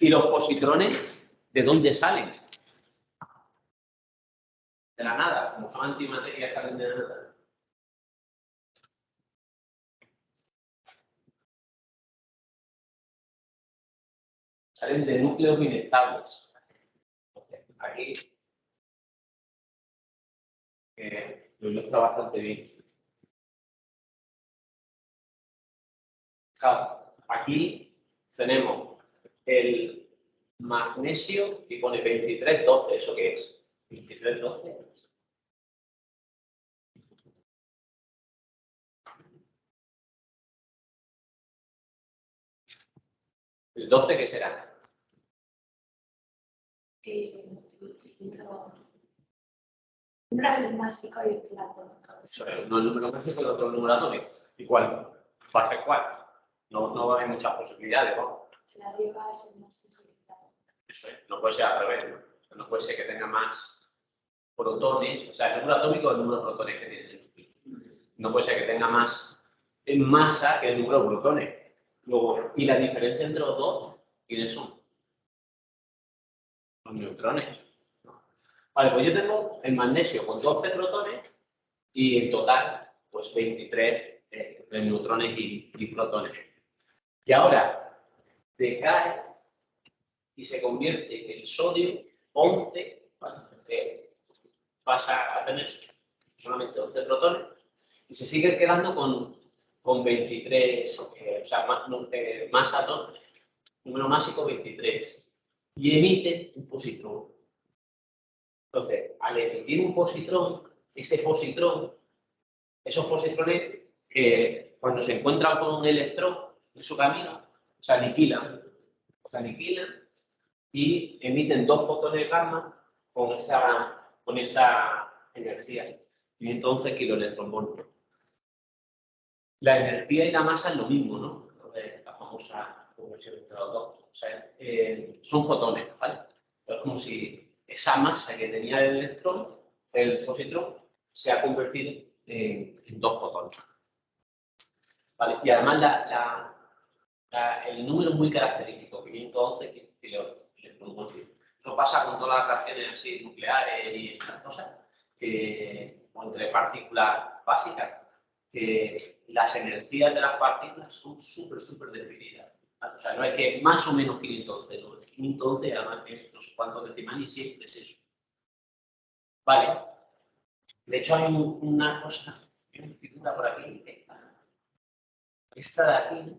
¿Y los positrones de dónde salen? De la nada, como son antimateria, salen de la nada. Salen de núcleos inestables. Entonces, aquí lo ilustra bastante bien. Claro, aquí tenemos el magnesio y pone 2312. ¿Eso qué es? 2312. ¿El 12 qué será? Número másico y el platónico. No el número mágico, el otro número atómico. ¿Y cuál? Va a ser cuál. No hay muchas posibilidades, ¿no? El arriba es el másico y el platónico. Eso es. No puede ser al revés, ¿no? No puede ser que tenga más protones. O sea, el número atómico es el número de protones que tiene el núcleo. No puede ser que tenga más en masa que el número de protones. Luego, ¿y la diferencia entre los dos? ¿Quiénes son? Los neutrones. Vale, pues yo tengo el magnesio con 12 protones y en total, pues 23 neutrones y protones. Y ahora decae y se convierte en sodio 11, ¿vale? Pasa a tener solamente 11 protones y se sigue quedando con 23, o sea, más átomos, número másico 23, y emite un positrón. Entonces, al emitir un positrón, esos positrones, cuando se encuentran con un electrón en su camino, se aniquilan y emiten dos fotones gamma con esta energía, 511 kiloelectronvoltios. La energía y la masa es lo mismo, ¿no? Entonces, la famosa conversión entre los dos. O sea, son fotones, ¿vale? Es como si esa masa que tenía el electrón, el positrón, se ha convertido en dos fotones. ¿Vale? Y además el número es muy característico, 511 kiloelectronvoltios. Eso pasa con todas las reacciones así nucleares y estas cosas, o entre partículas básicas, que las energías de las partículas son súper definidas. ¿Vale? O sea, no es que más o menos 511, no, es 511 además tiene no sé cuántos decimales y siempre es eso. Vale. De hecho, hay una cosa, una figura por aquí, esta de aquí,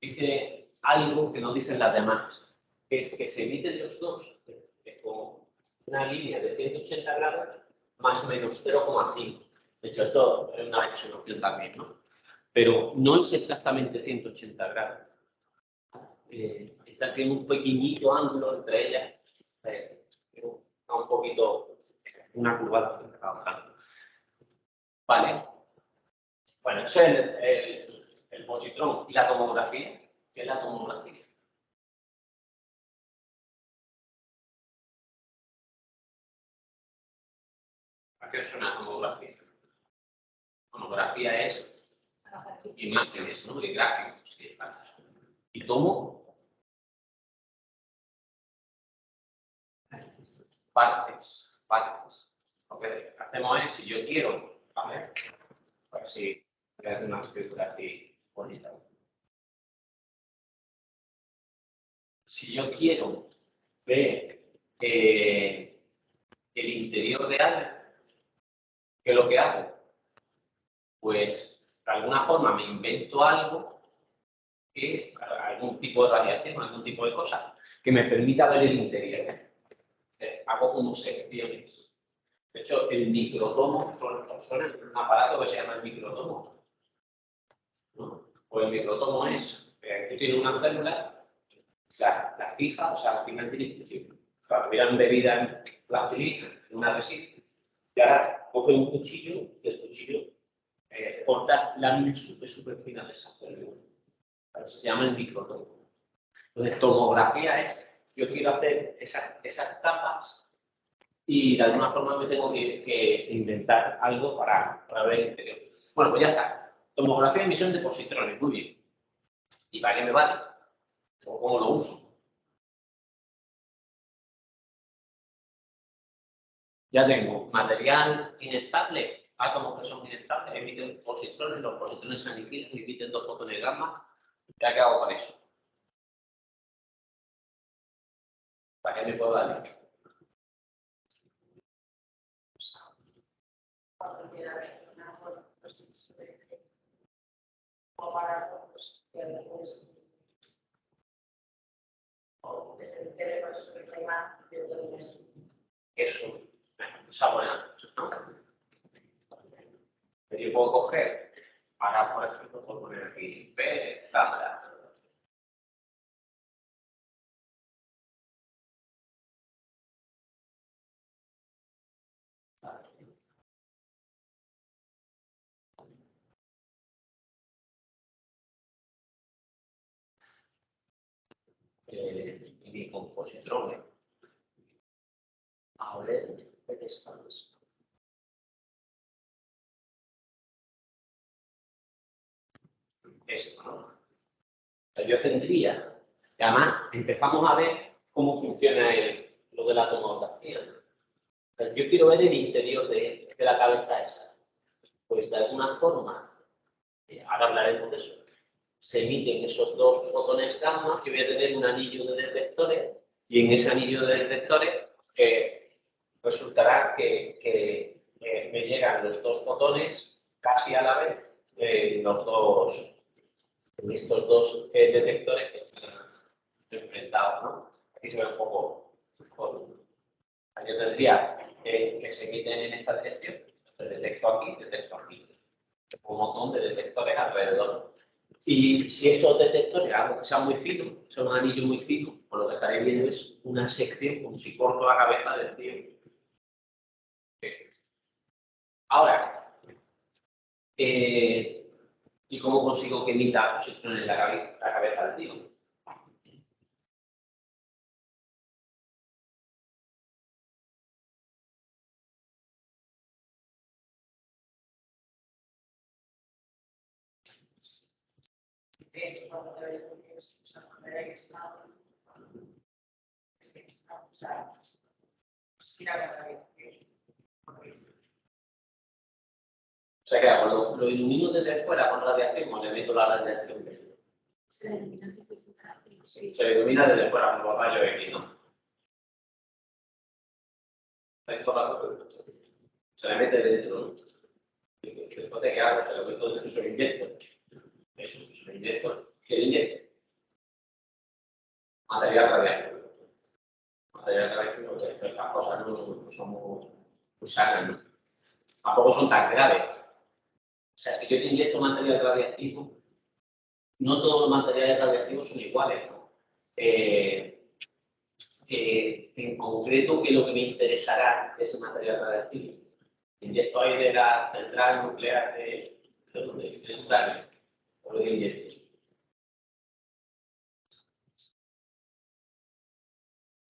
dice algo que no dicen las demás, que es que se emiten los dos con una línea de 180 grados más o menos 0,5. De hecho, esto es una aproximación también, ¿no? Pero no es exactamente 180 grados. Esta tiene un pequeñito ángulo entre ellas, pero un poquito, una curvada frente a la otra. Vale. Bueno, eso es el positrón. ¿Y la tomografía? ¿Qué es la tomografía? ¿A qué suena tomografía? Tomografía es imágenes, ¿no? Y gráficos. ¿Y tomo? Partes. Lo que hacemos es, si yo quiero, ¿vale? A ver si voy a hacer una escritura así bonita. Si yo quiero ver el interior de algo, ¿qué es lo que hago? Pues de alguna forma me invento algo, que algún tipo de radiación, algún tipo de cosa, que me permita ver el interior. Hago como secciones. De hecho, el microtomo suena un aparato que se llama el microtomo, ¿no? Pues el microtomo es, tú tienes una célula, la fija, o sea, al final tiene que mirar embebida en plastilina, en una resina, y ahora coge un cuchillo y el cuchillo corta láminas súper finas de esa célula. Se llama el microtomo. Entonces, tomografía es, yo quiero hacer esas capas y de alguna forma me tengo que inventar algo para ver el interior. Bueno, pues ya está. Tomografía de emisión de positrones, muy bien. ¿Y para qué me vale? ¿O cómo lo uso? Ya tengo material inestable, átomos que son inestables, emiten positrones, los positrones se aniquilan y emiten 2 fotones gamma. ¿Ya qué hago con eso? ¿Para qué me puedo dar? Eso, esa buena, ¿no? Yo puedo coger, para, por ejemplo, puedo poner aquí P, estándar. Y mi compositrón. Ahora esto, ¿no? Yo tendría, y además empezamos a ver cómo funciona lo de la tomografía. Yo quiero ver el interior de la cabeza esa. Pues de alguna forma, ahora hablaremos de eso, se emiten esos 2 fotones gamma, que voy a tener un anillo de detectores, y en ese anillo de detectores resultará que me llegan los 2 fotones casi a la vez, estos dos detectores que están enfrentados, ¿no? Aquí se ve un poco mejor. Yo tendría que se emiten en esta dirección, entonces detecto aquí. Un montón de detectores alrededor. Y si esos detectores, algo que sea muy fino, sea un anillo muy fino, pues lo que estaré viendo es una sección, como si corto la cabeza del tío. Ahora, ¿y cómo consigo que emita posiciones en la cabeza del tío? O sea, que hago, lo ilumino desde fuera con radiación o le meto la radiación. Se elimina si se separa. Se ilumina desde fuera con los rayos X, ¿no? Se le mete dentro, ¿no? Entonces, ¿qué hago? Se lo meto dentro, se lo inyecto. Eso, se lo inyecto. ¿Qué le inyecto? Material radiactivo. Material radiactivo, que estas cosas no son muy sanas, ¿no? Tampoco son tan graves. O sea, si yo te inyecto material radiactivo, no todos los materiales radiactivos son iguales, ¿no? En concreto, ¿qué es lo que me interesará de ese material radiactivo? Inyecto ahí de la central nuclear de Ucrania, o lo inyecto.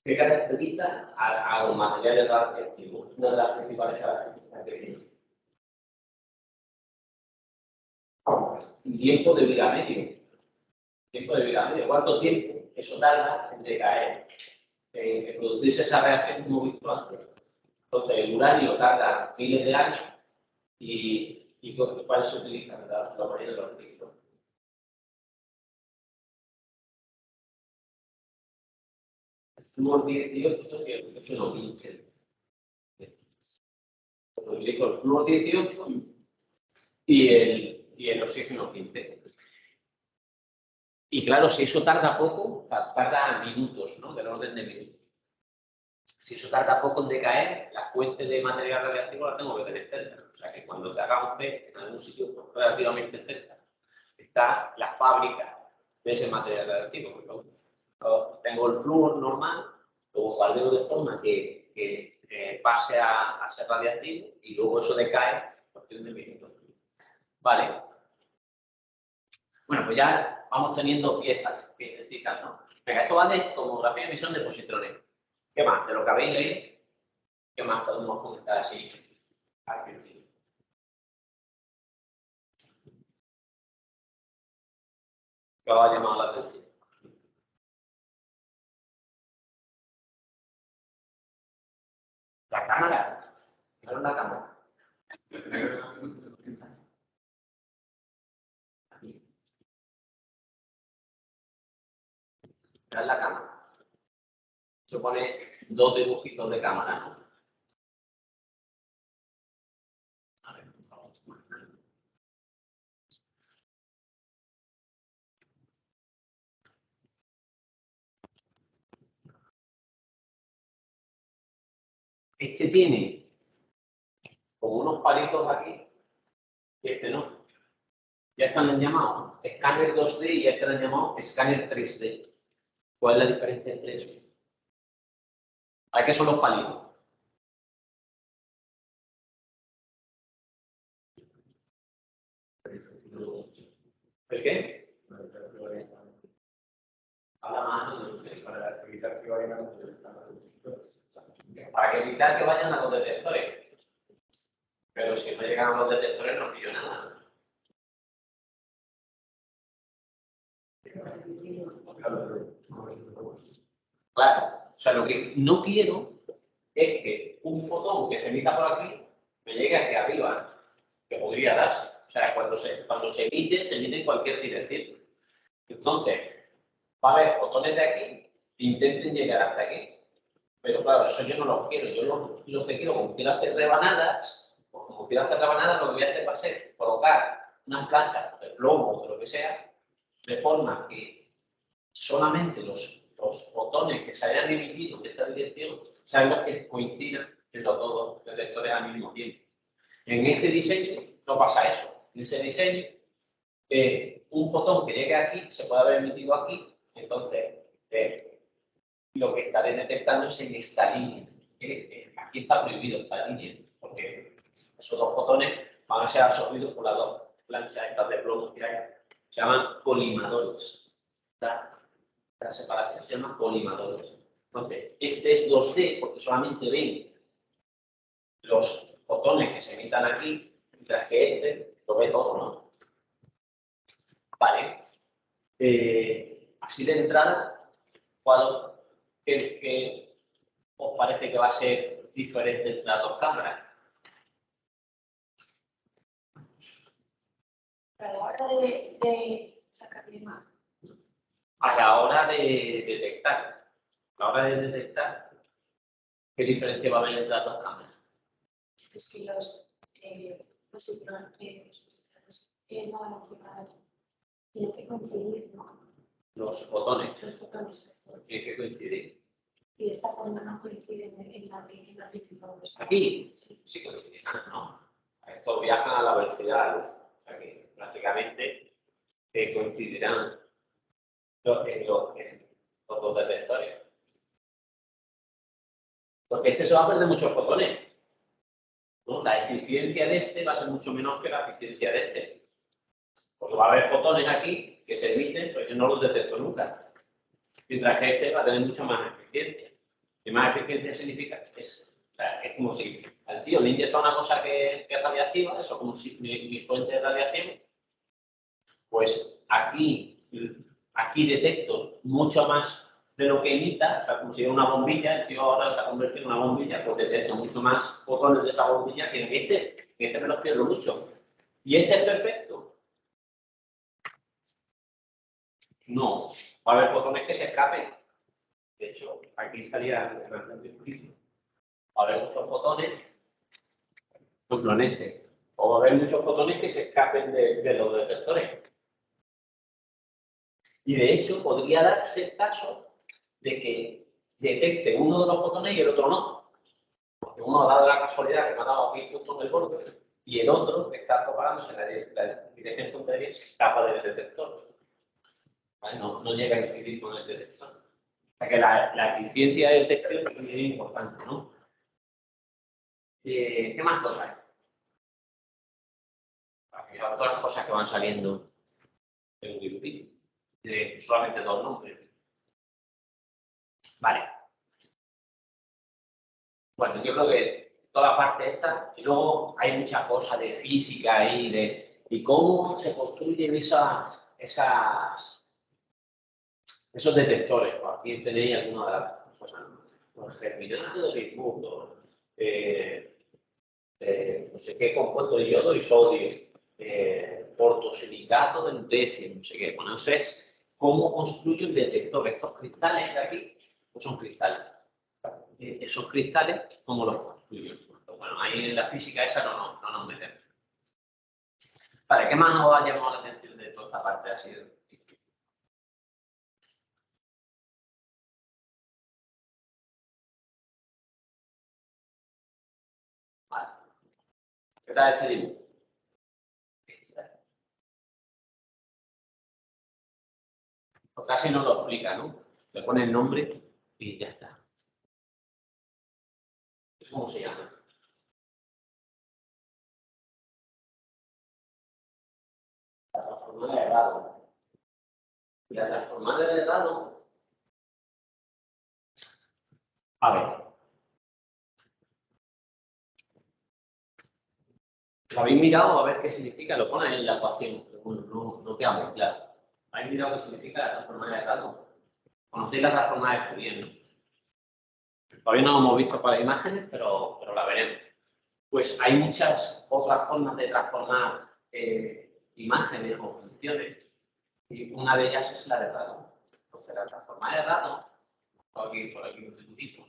¿Qué caracteriza a los materiales radiactivos? Una de las principales características que tienen. Tiempo de vida medio. Tiempo de vida medio. ¿Cuánto tiempo eso tarda en decaer? En producirse esa reacción como visto antes. Entonces, el uranio tarda miles de años y ¿cuáles se utilizan? La mayoría de los ciclos. El flúor 18 y el oxígeno 15. Pues utilizo el flúor 18 y el oxígeno 15. Y claro, si eso tarda poco, tarda minutos, ¿no? Del orden de minutos. Si eso tarda poco en decaer, la fuente de material radiactivo la tengo que tener cerca. O sea que cuando te haga un PET en algún sitio relativamente cerca, está la fábrica de ese material radiactivo. Tengo el flúor normal, lo bombardeo de forma que pase a ser radiactivo y luego eso decae en cuestión de minutos. Vale. Bueno, pues ya vamos teniendo piececitas, ¿no? Venga, esto va de tomografía y emisión de positrones. ¿Qué más? De lo que habéis leído, ¿qué más podemos comentar así al principio? ¿Qué os ha llamado la atención? La cámara. Pero la cámara. Aquí. Mirad la cámara. Se pone dos dibujitos de cámara, ¿no? A ver, por favor. Este tiene como unos palitos aquí y este no. Ya están llamados escáner 2D y ya están llamados escáner 3D. ¿Cuál es la diferencia entre eso? ¿A qué son los palitos? ¿El qué? Habla más, ¿no? Para evitar que vayan a los detectores. Pero si no llegan a los detectores no pillo nada. Claro, o sea, lo que no quiero es que un fotón que se emita por aquí me llegue aquí arriba, que podría darse. O sea, cuando se emite en cualquier dirección. Entonces, va a haber fotones de aquí que intenten llegar hasta aquí. Pero claro, eso yo no lo quiero. Yo lo que quiero, como quiero hacer rebanadas, pues como quiero hacer rebanadas, lo que voy a hacer va a ser colocar unas planchas de plomo o de lo que sea, de forma que solamente los fotones que se hayan emitido de esta dirección sean los que coincidan en los dos detectores al mismo tiempo. En este diseño no pasa eso. En ese diseño, un fotón que llegue aquí se puede haber emitido aquí, entonces lo que estaré detectando es en esta línea. Aquí está prohibido esta línea, porque esos dos fotones van a ser absorbidos por las dos planchas estas de plomo que hay. Se llaman colimadores. La separación se llama colimadores. Entonces, este es 2D porque solamente ven los fotones que se emitan aquí, mientras que este lo ve todo, ¿no? Vale. Así de entrada, ¿qué os parece que va a ser diferente entre las dos cámaras? A la hora de sacar la imagen. A la hora de detectar. A la hora de detectar, ¿qué diferencia va a haber entre las dos cámaras? Es que los no van a llegar, tienen que coincidir, ¿no? Los fotones. Los fotones. Tienen que coincidir. Y de esta forma no coinciden en la detectores. Aquí Sí. sí coincidirán, ¿no? Estos viajan a la velocidad de la luz. O sea que prácticamente coincidirán en los dos detectores. Porque este se va a perder muchos fotones, ¿no? La eficiencia de este va a ser mucho menor que la eficiencia de este. Porque va a haber fotones aquí que se emiten, pero yo no los detecto nunca. Mientras que este va a tener mucho más eficiencia. Y más eficiencia significa eso. O sea, es como si al tío le inyecta una cosa que es radiactiva, eso como si mi fuente de radiación, pues aquí detecto mucho más de lo que emita, o sea, como si era una bombilla, el tío ahora se ha convertido en una bombilla, pues detecto mucho más fotones de esa bombilla que en este me los pierdo mucho. ¿Y este es perfecto? No, va a haber fotones que se escapen. De hecho, aquí salía bastante difícil. Va a haber muchos fotones, por ejemplo en este, o va a haber muchos fotones que se escapen de los detectores. Y de hecho, podría darse el caso de que detecte uno de los fotones y el otro no. Porque uno ha dado la casualidad que me ha dado aquí justo en el borde y el otro, que está propagándose en la dirección contraria, se escapa del detector. ¿Vale? No llega a incidir con el detector. O sea que la eficiencia de detección es muy importante, ¿no? ¿Qué más cosas hay? Fijaos todas las cosas que van saliendo en Wikipedia. Solamente dos nombres. Vale. Bueno, yo creo que toda la parte esta, y luego hay mucha cosa de física ahí, y cómo se construyen esos detectores. Aquí tenéis alguna de las cosas, los germinales de Pittsburgh, no sé qué compuesto de yodo y sodio, ortosilicato de lutecio, no sé qué. Bueno, eso es cómo construyo el detector. Estos cristales de aquí pues son cristales. Esos cristales, ¿cómo los construyo? Bueno, ahí en la física esa no nos metemos. Vale, ¿qué más os ha llamado la atención de toda esta parte así? Vale. ¿Qué tal este dibujo? Pues casi no lo explica, ¿no? Le pone el nombre y ya está. ¿Cómo se llama? La transformada de Rado. Y la transformada de Rado. A ver. ¿Lo habéis mirado a ver qué significa? Lo pone en la ecuación, pero bueno, no queda muy claro. ¿Habéis mirado qué significa la transformada de Rado? Conocéis la transformada de Fourier, ¿no? Todavía no lo hemos visto para imágenes, pero la veremos. Pues hay muchas otras formas de transformar imágenes o funciones y una de ellas es la de Rado. Entonces, la transformada de Rado, por aquí un segundito.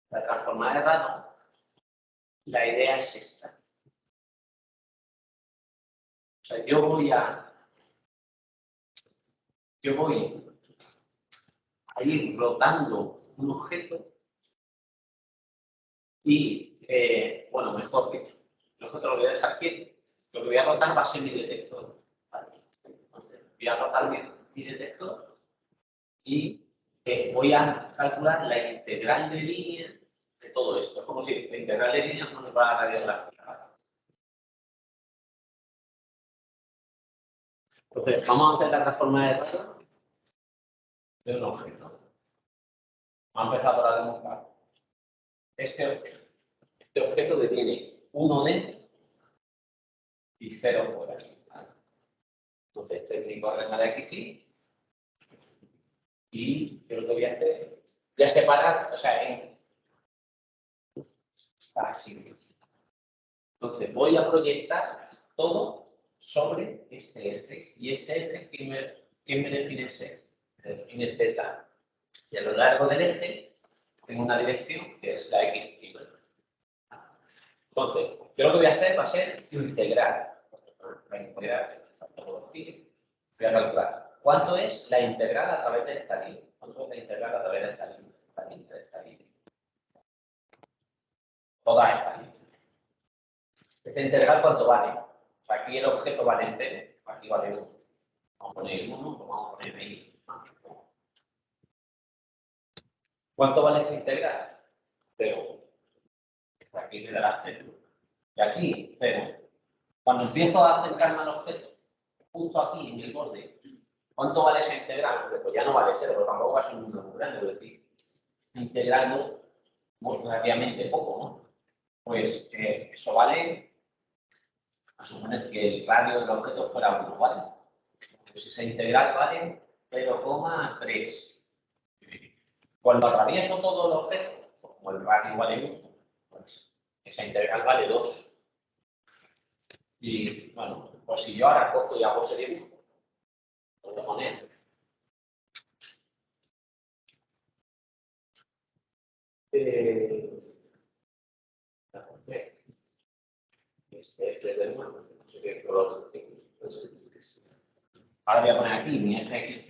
La transformada de Rado, la idea es esta. O sea, yo voy a ir rotando un objeto y, bueno, mejor dicho, nosotros lo voy a dejar quieto. Lo que voy a rotar va a ser mi detector. ¿Vale? Entonces, voy a rotar mi detector y voy a calcular la integral de línea de todo esto. Es como si la integral de línea no me va a radiográfica. Entonces, vamos a hacer la transformada de Rado de un objeto. Vamos a empezar por a demostrar. Este objeto que tiene 1 dentro y 0 fuera. Entonces, técnico de la XY. Y yo lo que voy a hacer, voy a separar, o sea, así. Entonces, voy a proyectar todo sobre este eje. Y este eje, ¿quién me define ese eje? Me define θ. Y a lo largo del eje, tengo una dirección que es la X'. Entonces, yo lo que voy a hacer va a ser integrar. Voy a calcular cuánto es la integral a través de esta línea. ¿Cuánto es la integral a través de esta línea? Esta línea. Toda esta línea. Esta integral, ¿cuánto vale? O sea, aquí el objeto vale entero, aquí vale 1. Vamos a poner 1, vamos a poner ahí. ¿Cuánto vale esta integral? 0. Aquí me dará 0. Y aquí, 0. Cuando empiezo a acercarme al objeto, justo aquí en el borde, ¿cuánto vale esa integral? Pues ya no vale 0, pero tampoco va a ser un número muy grande, es decir, integrando relativamente poco, ¿no? Pues eso vale, a suponer que el radio del objeto fuera 1, ¿vale? Pues esa integral vale 0,3. Cuando atravieso todo el objeto, como el radio vale 1, pues esa integral vale 2. Y bueno, pues si yo ahora cojo y hago ese dibujo, voy a poner no sé qué color. Ahora voy a poner aquí mi X'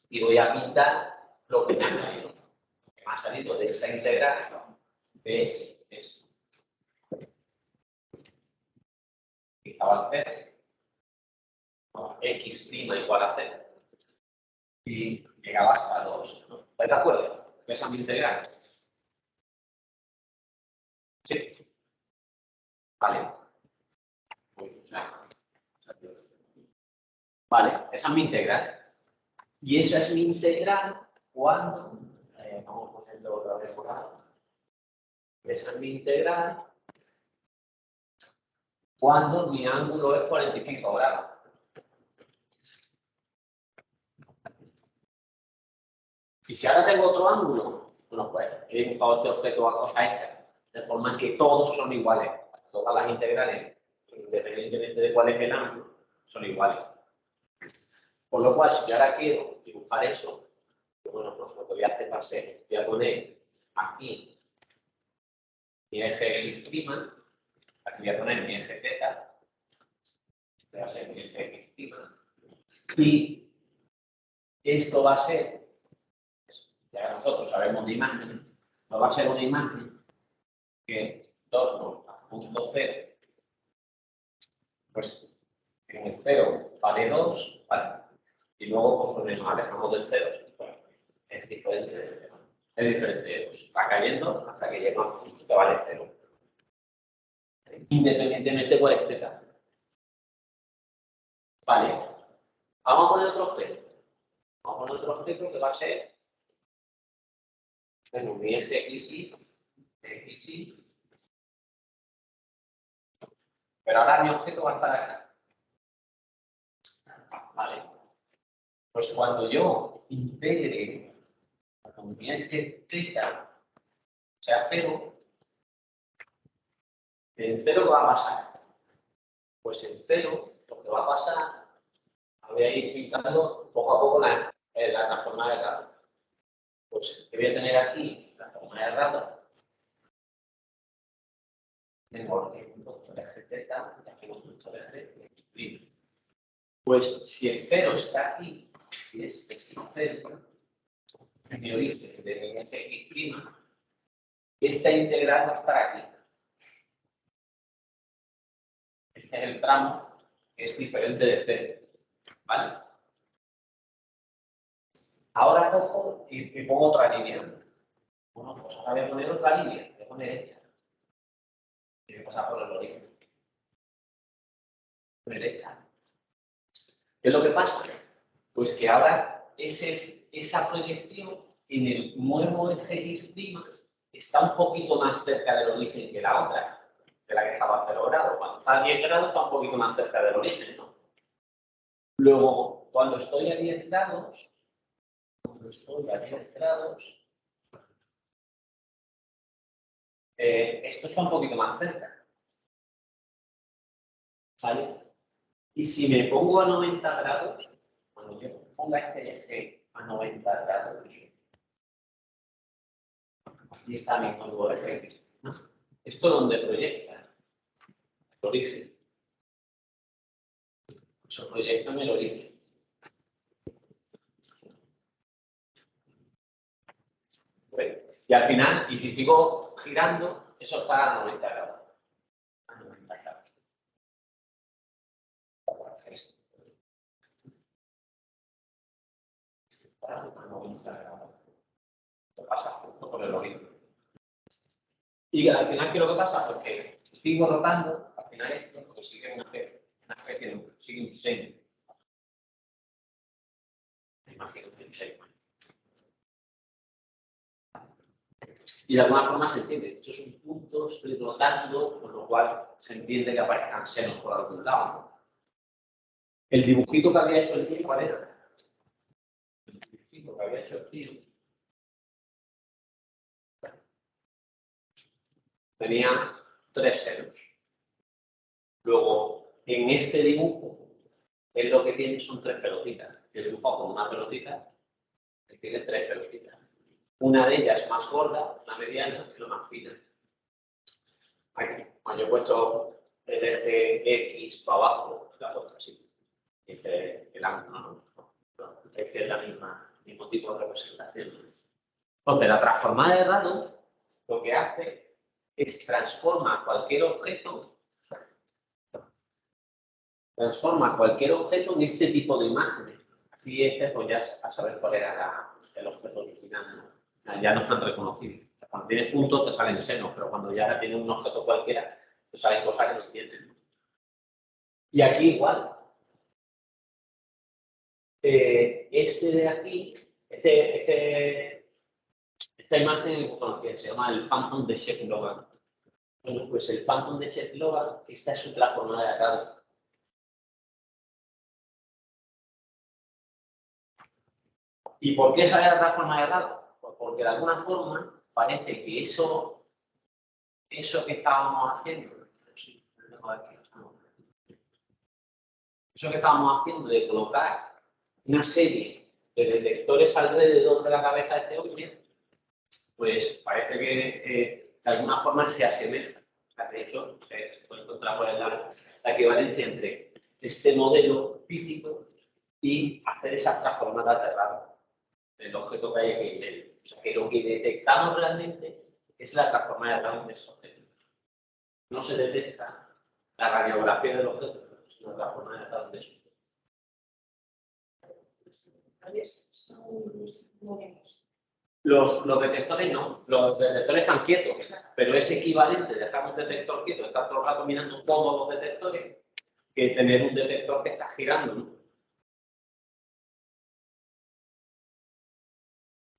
y voy a pintar lo que me ha salido. Lo que me ha salido de esa integral es esto. Fijaba el C, X' igual a 0. Y llegaba hasta 2. ¿No? ¿Estáis de acuerdo? Esa es mi integral. Sí. Vale. Vale, esa es mi integral. Y esa es mi integral cuando, vamos a hacerlo otra vez por ahí. Esa es mi integral cuando mi ángulo es 45 grados. Y si ahora tengo otro ángulo, bueno, pues he dibujado este objeto a cosa hecha. de forma que todos son iguales. Todas las integrales, independientemente de cuál es el ángulo, son iguales. Por lo cual, si yo ahora quiero dibujar eso, bueno, pues lo que voy a hacer va a ser, voy a poner aquí mi eje X', aquí voy a poner mi eje θ, voy a ser mi eje X', y esto va a ser, ya nosotros sabemos de imagen, no va a ser una imagen que 2 a punto 0, pues en el 0 vale 2, ¿vale? Y luego pues nos alejamos del 0, es diferente, pues va cayendo hasta que llega a un punto que vale 0. Independientemente de cuál es θ. Vale. Vamos a poner otro objeto. Vamos a poner otro objeto que va a ser, bueno, mi eje XY, pero ahora mi objeto va a estar aquí. Vale. Pues cuando yo integre con mi eje θ sea 0, ¿en 0 va a pasar? Pues en 0 lo que va a pasar, voy a ir pintando poco a poco la transformada de grado. Pues que voy a tener aquí la transformada de grado. Tengo aquí un vector de eje θ y aquí un vector de eje Y'. Pues si el 0 está aquí, y es este 0, en mi origen de mi eje Y', esta integral va a estar aquí. Este es el tramo que es diferente de 0. ¿Vale? Ahora cojo y pongo otra línea. Bueno, pues ahora voy a poner otra línea. Voy a poner esta. Y voy a pasar por el origen. Poner esta. ¿Qué es lo que pasa? Pues que ahora esa proyección en el nuevo eje Y' está un poquito más cerca del origen que la otra, que la que estaba a 0 grados. Cuando está a 10 grados está un poquito más cerca del origen, ¿no? Luego, cuando estoy a 10 grados, esto está un poquito más cerca. ¿Vale? Y si me pongo a 90 grados, cuando yo ponga este eje a 90 grados, aquí está mi nuevo eje. ¿No? ¿Esto dónde proyecta? El origen. Eso proyecta en el origen. Bueno, y al final, y si sigo girando, eso está a 90 grados. A 90 grados. A 90 grados. Esto pasa justo por el origen. Y al final, ¿qué es lo que pasa? Porque sigo rotando, al final esto porque sigue una especie sigue un seno. Imagino que un seno. Y de alguna forma se entiende. Estos son puntos, estoy rotando, con lo cual se entiende que aparezcan senos por algún lado. El dibujito que había hecho el tío, ¿cuál era? El dibujito que había hecho el tío tenía 3 senos. Luego, en este dibujo, él lo que tiene son 3 pelotitas. Yo dibujo con una pelotita, que tiene 3 pelotitas. Una de ellas más gorda, la mediana, y la más fina. Aquí, cuando yo he puesto el eje X para abajo, la otra así. Este el ángulo, ¿no? Este es el mismo tipo de representación. Entonces, la transformada de Rado lo que hace es transforma cualquier objeto en este tipo de imágenes. Aquí este, pues ya a saber cuál era el objeto original, ¿no? Ya no están reconocibles. Cuando tienes puntos te salen senos, pero cuando ya tienes un objeto cualquiera, te salen cosas que no entienden. Y aquí igual. Este de aquí, esta imagen conocida, se llama el Phantom de Shep Logan. Bueno, pues el Phantom de Shep Logan, esta es su transformada de Rado. ¿Y por qué sale la transformada de Rado? Pues porque de alguna forma parece que eso que estábamos haciendo, sí, lo tengo aquí, eso que estábamos haciendo de colocar una serie de detectores alrededor de la cabeza de este hombre, pues parece que de alguna forma se asemeja. De hecho, se puede encontrar por la equivalencia entre este modelo físico y hacer esas transformadas de radio del objeto que hay que ir. O sea, que lo que detectamos realmente es la transformada de radio de ese objeto. No se detecta la radiografía del objeto, sino la transformada de radio de ese objeto. Son modelos. Los detectores no, los detectores están quietos, pero es equivalente dejar un detector quieto, estar todo el rato mirando todos los detectores, que tener un detector que está girando, ¿no?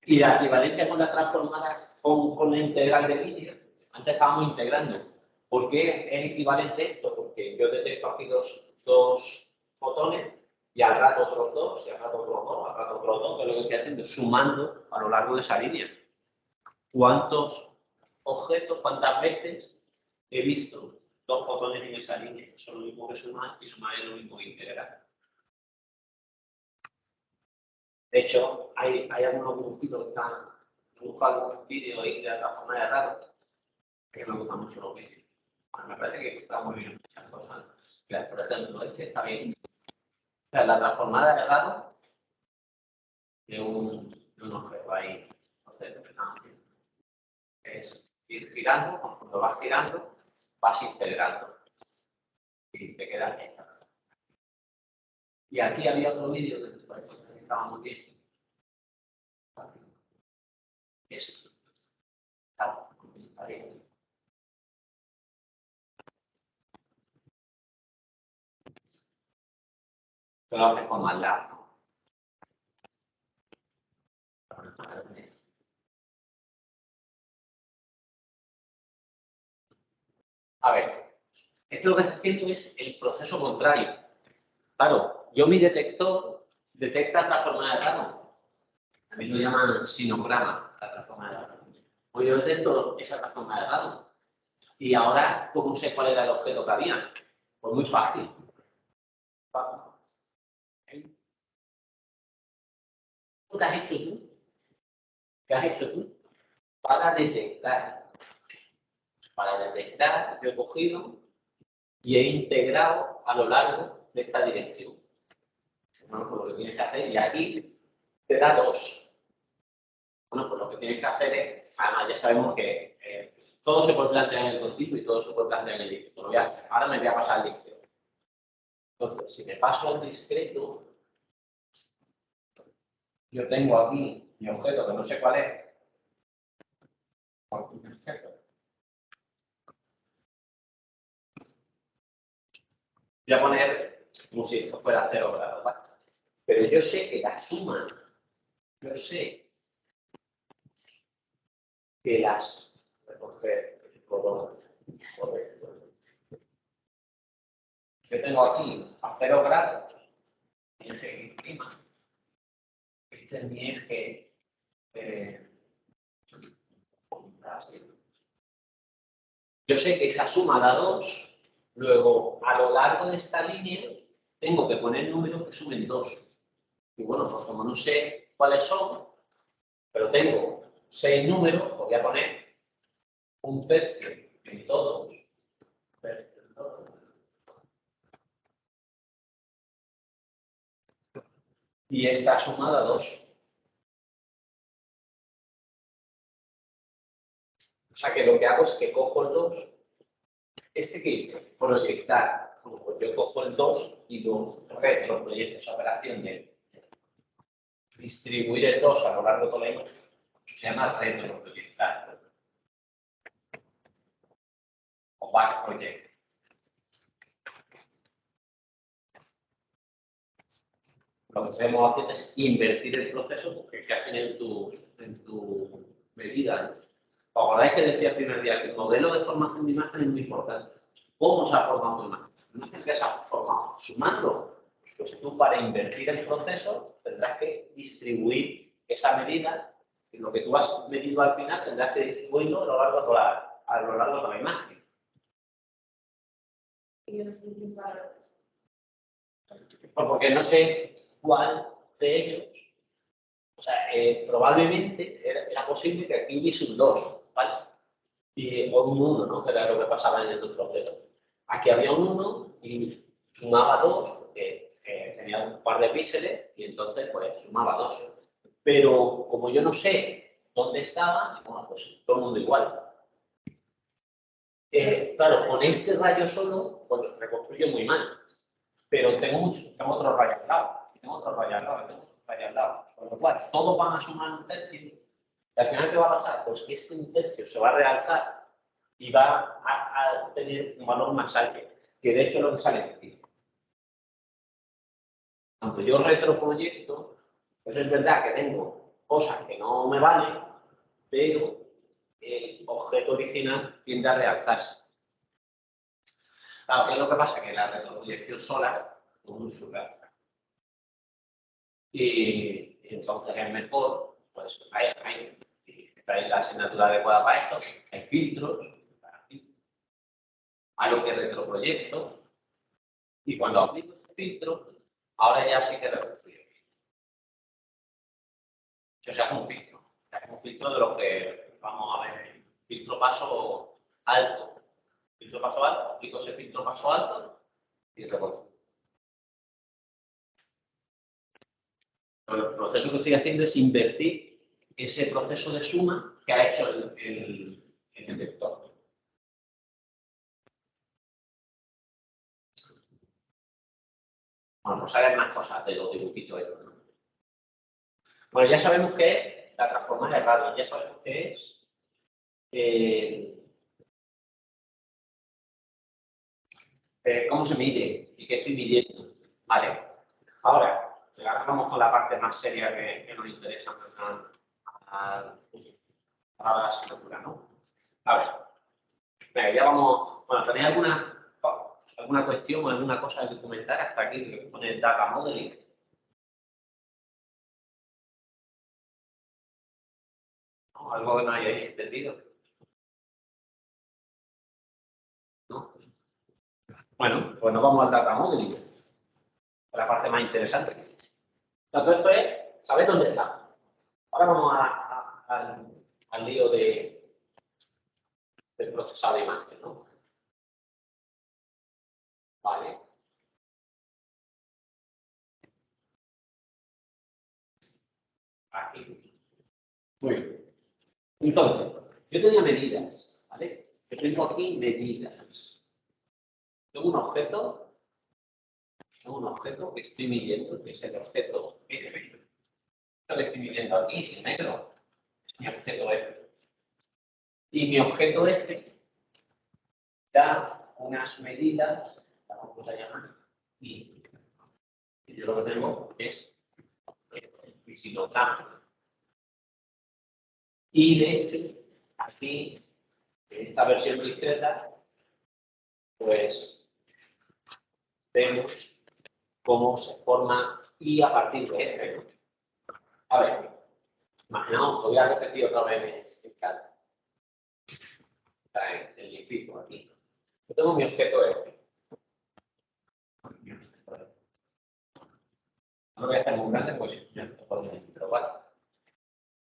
Y la equivalencia con la transformada con la integral de línea, antes estábamos integrando. ¿Por qué es equivalente esto? Porque yo detecto aquí dos fotones y al rato otros dos, y al rato otros dos, al rato otros dos, que es lo que estoy haciendo, sumando a lo largo de esa línea. ¿Cuántos objetos, cuántas veces he visto dos fotones en esa línea? Eso es lo mismo que sumar y sumar es lo mismo que integrar. De hecho, hay algunos dibujitos que están, he buscado algún vídeo ahí de la transforma de raro, que me gustan mucho los vídeos. Bueno, me parece que está muy bien muchas cosas. Mira, por ejemplo, este está bien. O sea, la transformada de raro de un objeto ahí, no sé lo que están haciendo. Es ir girando, cuando vas girando, vas integrando. Y te queda esta. Y aquí había otro vídeo que parece que estaba muy bien. Esto. Está bien. Esto lo haces con más largo. A ver, esto lo que está haciendo es el proceso contrario. Claro, yo mi detector detecta transformada de grado. También lo llaman sinograma, la transformada de grado. Pues yo detecto esa transformada de grado. Y ahora, ¿cómo sé cuál era el objeto que había? Pues muy fácil. ¿Qué has hecho tú? ¿Qué has hecho tú? Para detectar. Para detectar, yo he cogido y he integrado a lo largo de esta dirección. Bueno, pues lo que tienes que hacer, y aquí te da 2. Bueno, pues lo que tienes que hacer es, además ya sabemos que todo se puede plantear en el continuo y todo se puede plantear en el discreto. Ahora me voy a pasar al discreto. Entonces, si me paso al discreto, yo tengo aquí mi objeto que no sé cuál es. Voy a poner como si esto fuera 0 grados, ¿vale? Pero yo sé que la suma, yo sé que las yo tengo aquí a 0 grados mi eje clima. Este es mi eje yo sé que esa suma da 2. Luego, a lo largo de esta línea, tengo que poner números que sumen 2. Y bueno, pues como no sé cuáles son, pero tengo 6 números, pues voy a poner un tercio en todos. Y esta suma da 2. O sea que lo que hago es que cojo el 2. ¿Este qué hice? Proyectar. Bueno, pues yo cojo el 2 y lo retroproyecto. Esa operación de distribuir el 2 a lo largo de toda la imagen se llama retroproyectar. O back project. Lo que estamos haciendo es invertir el proceso que se hace en tu medida. ¿Os acordáis que decía el primer día que el modelo de formación de imagen es muy importante? ¿Cómo se ha formado tu imagen? Una vez que se ha formado sumando, pues tú para invertir el proceso tendrás que distribuir esa medida y lo que tú has medido al final tendrás que distribuirlo a lo largo de toda a lo largo de la imagen. Y yo no sé qué es valor. Porque no sé cuál de ellos. O sea, probablemente era posible que aquí hubiese un 2, ¿vale? O un 1, ¿no? Que era lo que pasaba en el otro objeto. Aquí había un 1 y sumaba 2, porque tenía un par de píxeles y entonces pues sumaba 2. Pero como yo no sé dónde estaba, bueno, pues todo el mundo igual. Claro, con este rayo solo, pues reconstruyo muy mal. Pero tengo otros rayos al lado, tengo otros rayos al lado, tengo otros rayos al lado. Con lo cual, todos van a sumar un tercio. Y al final, ¿qué va a pasar? Pues que este un tercio se va a realzar y va a tener un valor más alto, que de hecho es lo que sale aquí. Aunque yo retroproyecto, pues es verdad que tengo cosas que no me valen, pero el objeto original tiende a realzarse. Claro, ¿qué es lo que pasa? Que la retroproyección sola no es muy surrealista. Y entonces es mejor, pues hay la asignatura adecuada para esto, hay filtros, a lo que retroproyecto, y cuando aplico este filtro, ahora ya sí que reconstruyo. Se hace un filtro. Se hace un filtro de lo que vamos a ver. Filtro paso alto. Filtro paso alto. Aplico ese filtro paso alto y reconstruyo. El proceso que estoy haciendo es invertir ese proceso de suma que ha hecho el detector. Bueno, pues salen más cosas de los dibujitos estos, ¿no? Bueno, ya sabemos que es la transformada de radio, ya sabemos que es cómo se mide y qué estoy midiendo. Vale. Ahora vamos con la parte más seria que nos interesa para la asignatura, ¿no? A ver, venga, ya vamos. Bueno, ¿tenéis alguna cuestión o alguna cosa que comentar hasta aquí que pone data modeling? ¿No? Algo que no hayáis entendido, ¿no? Bueno, pues nos vamos al data modeling, la parte más interesante. Entonces, esto es saber dónde está. Ahora vamos al lío del procesado de imagen, ¿no? Vale. Aquí. Muy bien. Entonces, yo tenía medidas, ¿vale? Yo tengo aquí medidas. Tengo un objeto que estoy midiendo, que es el objeto F. Esto que estoy midiendo aquí, en negro, es mi objeto F. Y mi objeto F da unas medidas, la vamos a llamar I. Y yo lo que tengo es el pisilogramo. Y de hecho, aquí, en esta versión discreta, pues vemos cómo se forma I a partir de F. A ver, imaginaos, lo voy a repetir otra vez en cada. El limpito aquí. Yo tengo mi objeto F. No lo voy a hacer muy grande, pues ya lo podemos probar.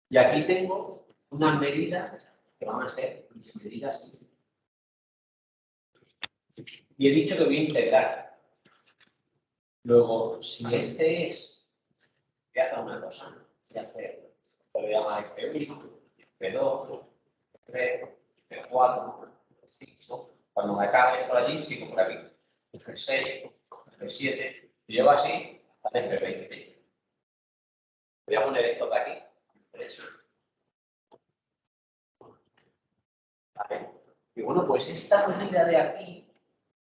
Y aquí tengo unas medidas que van a ser mis medidas. Y he dicho que voy a integrar. Luego, si este es, voy a hacer una cosa. Voy a hacer, lo voy a llamar F1, F2, F3, F4, F5. Cuando me acabe esto allí, sigo por aquí. F6, F7, y llevo así hasta F20. Voy a poner esto de aquí. ¿Vale? Y bueno, pues esta medida de aquí,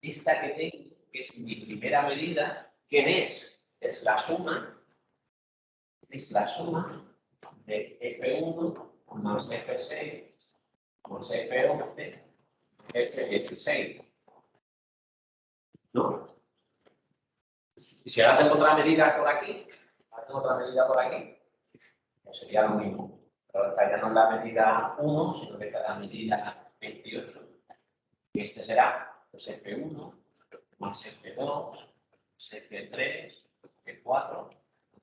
esta que tengo, que es mi primera medida, ¿qué es? Es la suma de F1 más F6 más F11 F16. ¿No? Y si ahora tengo otra medida por aquí, pues sería lo mismo. Pero esta ya no es la medida 1, sino que cada medida 28. Y este será pues, F1 más F2, F3, F4,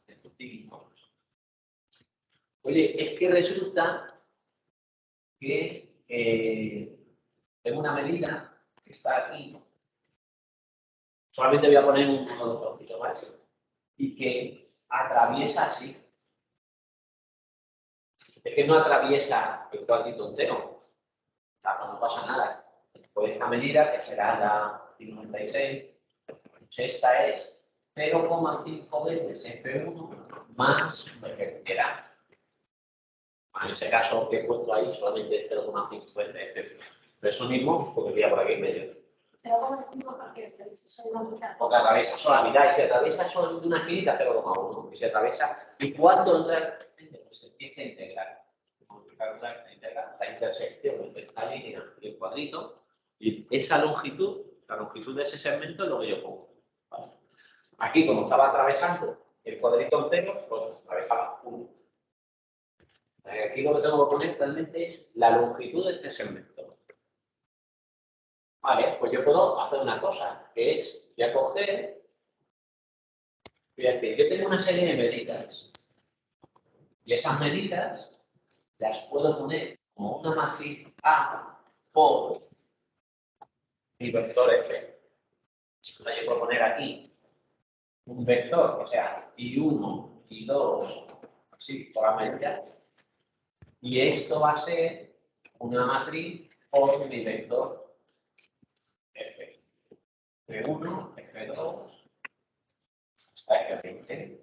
F5. Oye, es que resulta que tengo una medida que está aquí. Solamente voy a poner un trocito más. Y que atraviesa así. Es que no atraviesa el cuadrito entero. O sea, no pasa nada. Pues esta medida, que será la 56, pues esta es 0,5 veces F1 más F. En ese caso que he puesto ahí solamente 0,5 veces F. Pero eso mismo podría por aquí en medio. 0,5 porque soy una mitad. Porque atraviesa solo la mitad y si atraviesa solo de una esquinita 0,1. Y si atraviesa. ¿Y cuánto entra? Pues esta integral. La intersección entre esta línea y el cuadrito. Y esa longitud, la longitud de ese segmento es lo que yo pongo. ¿Vale? Aquí, como estaba atravesando el cuadrito entero, pues atravesaba 1. Aquí lo que tengo que poner realmente es la longitud de este segmento. Vale, pues yo puedo hacer una cosa, que es, voy a coger, voy a decir, yo tengo una serie de medidas. Y esas medidas las puedo poner como una matriz A por mi vector F. Entonces yo puedo poner aquí un vector que sea I1, I2, así, por las medidas. Y esto va a ser una matriz por mi vector F. F1, F2, hasta F20.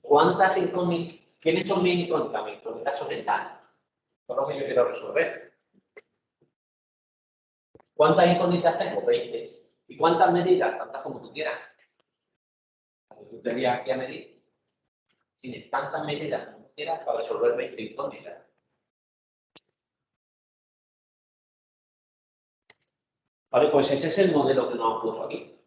¿Cuántas incógnitas? ¿Quiénes son mis incógnitas? Mis incógnitas son estas. Eso es lo que yo quiero resolver. ¿Cuántas incógnitas tengo? 20. ¿Y cuántas medidas? Tantas como tú quieras. Cuando tú te vienes aquí a medir, tienes tantas medidas como tú quieras para resolver 20 incógnitas. Vale, pues ese es el modelo que nos han puesto aquí.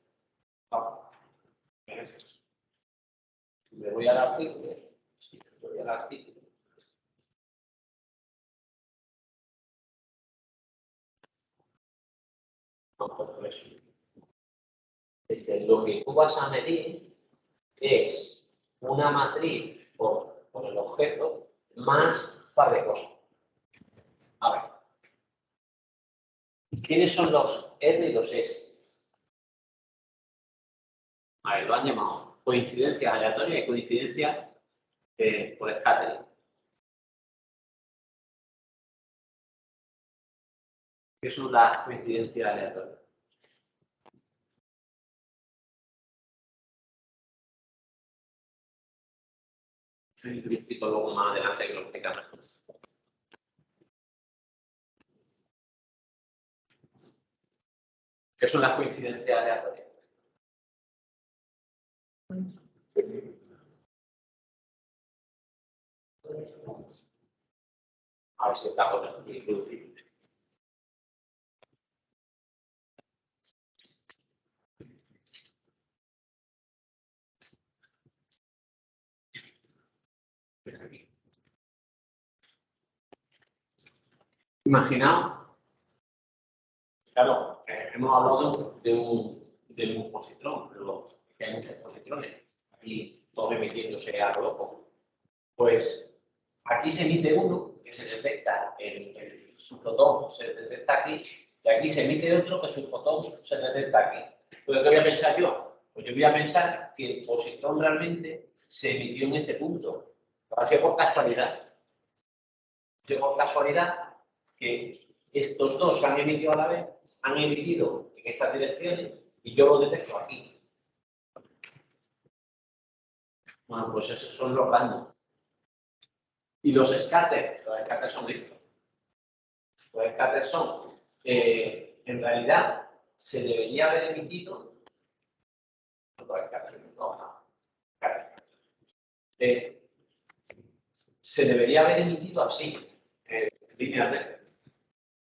Me voy al artículo. Sí, me voy al artículo. Lo que tú vas a medir es una matriz por el objeto más un par de cosas. A ver. ¿Quiénes son los R y los S? A ver, lo han llamado coincidencias aleatorias y coincidencias por scattering. ¿Qué son las coincidencias aleatorias? En principio, luego más adelante que lo explicamos. ¿Qué son las coincidencias aleatorias? A ver si está por introducir. Imaginaos, claro, hemos hablado de un positrón, pero que hay muchos positrones, aquí todo emitiéndose a lo loco. Pues aquí se emite uno, que se detecta su fotón, se detecta aquí, y aquí se emite otro, que su fotón se detecta aquí. Entonces, ¿qué voy a pensar yo? Pues yo voy a pensar que el positrón realmente se emitió en este punto. Ha sido por casualidad. Por casualidad que estos dos se han emitido a la vez, han emitido en estas direcciones y yo lo detecto aquí. Bueno, pues esos son los random. Y los scatters son estos. Los scatters son, en realidad, se debería haber emitido. Se debería haber emitido así, línea recta.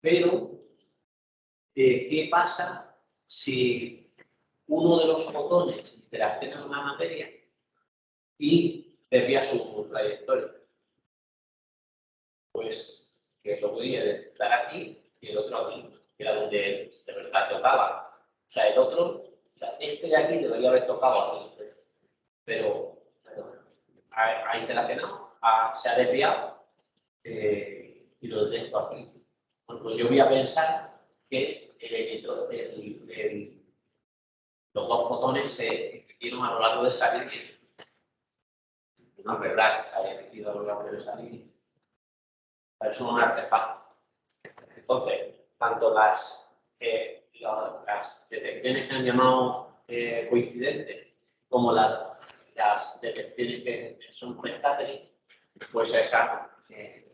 Pero, ¿qué pasa si uno de los fotones interacciona con la materia y desvía su trayectoria? pues que lo podía dar aquí y el otro aquí, que era donde de verdad tocaba. O sea, el otro, o sea, este de aquí debería haber tocado aquí, pero ha interaccionado, se ha desviado y lo detecto aquí. Pues yo voy a pensar que los dos fotones se emitieron a lo largo de esa línea. No es verdad que se haya emitido a lo largo de esa línea. Eso es un artefacto. Entonces, tanto las detecciones que han llamado coincidentes como las detecciones que son por scattering, pues esas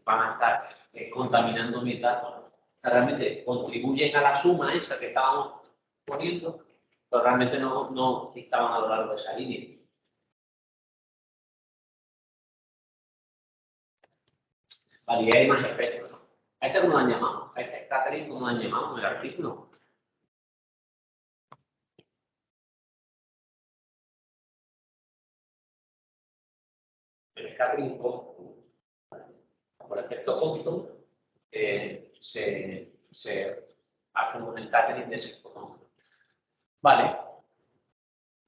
van a estar contaminando mis datos. Realmente contribuyen a la suma esa que estábamos poniendo, pero realmente no estaban a lo largo de esa línea. Vale, y hay más efectos, ¿no? ¿A este cómo lo han llamado? ¿A este scattering cómo lo han llamado en el artículo? El scattering por efecto Compton se hace un scattering de ese fotón. Vale.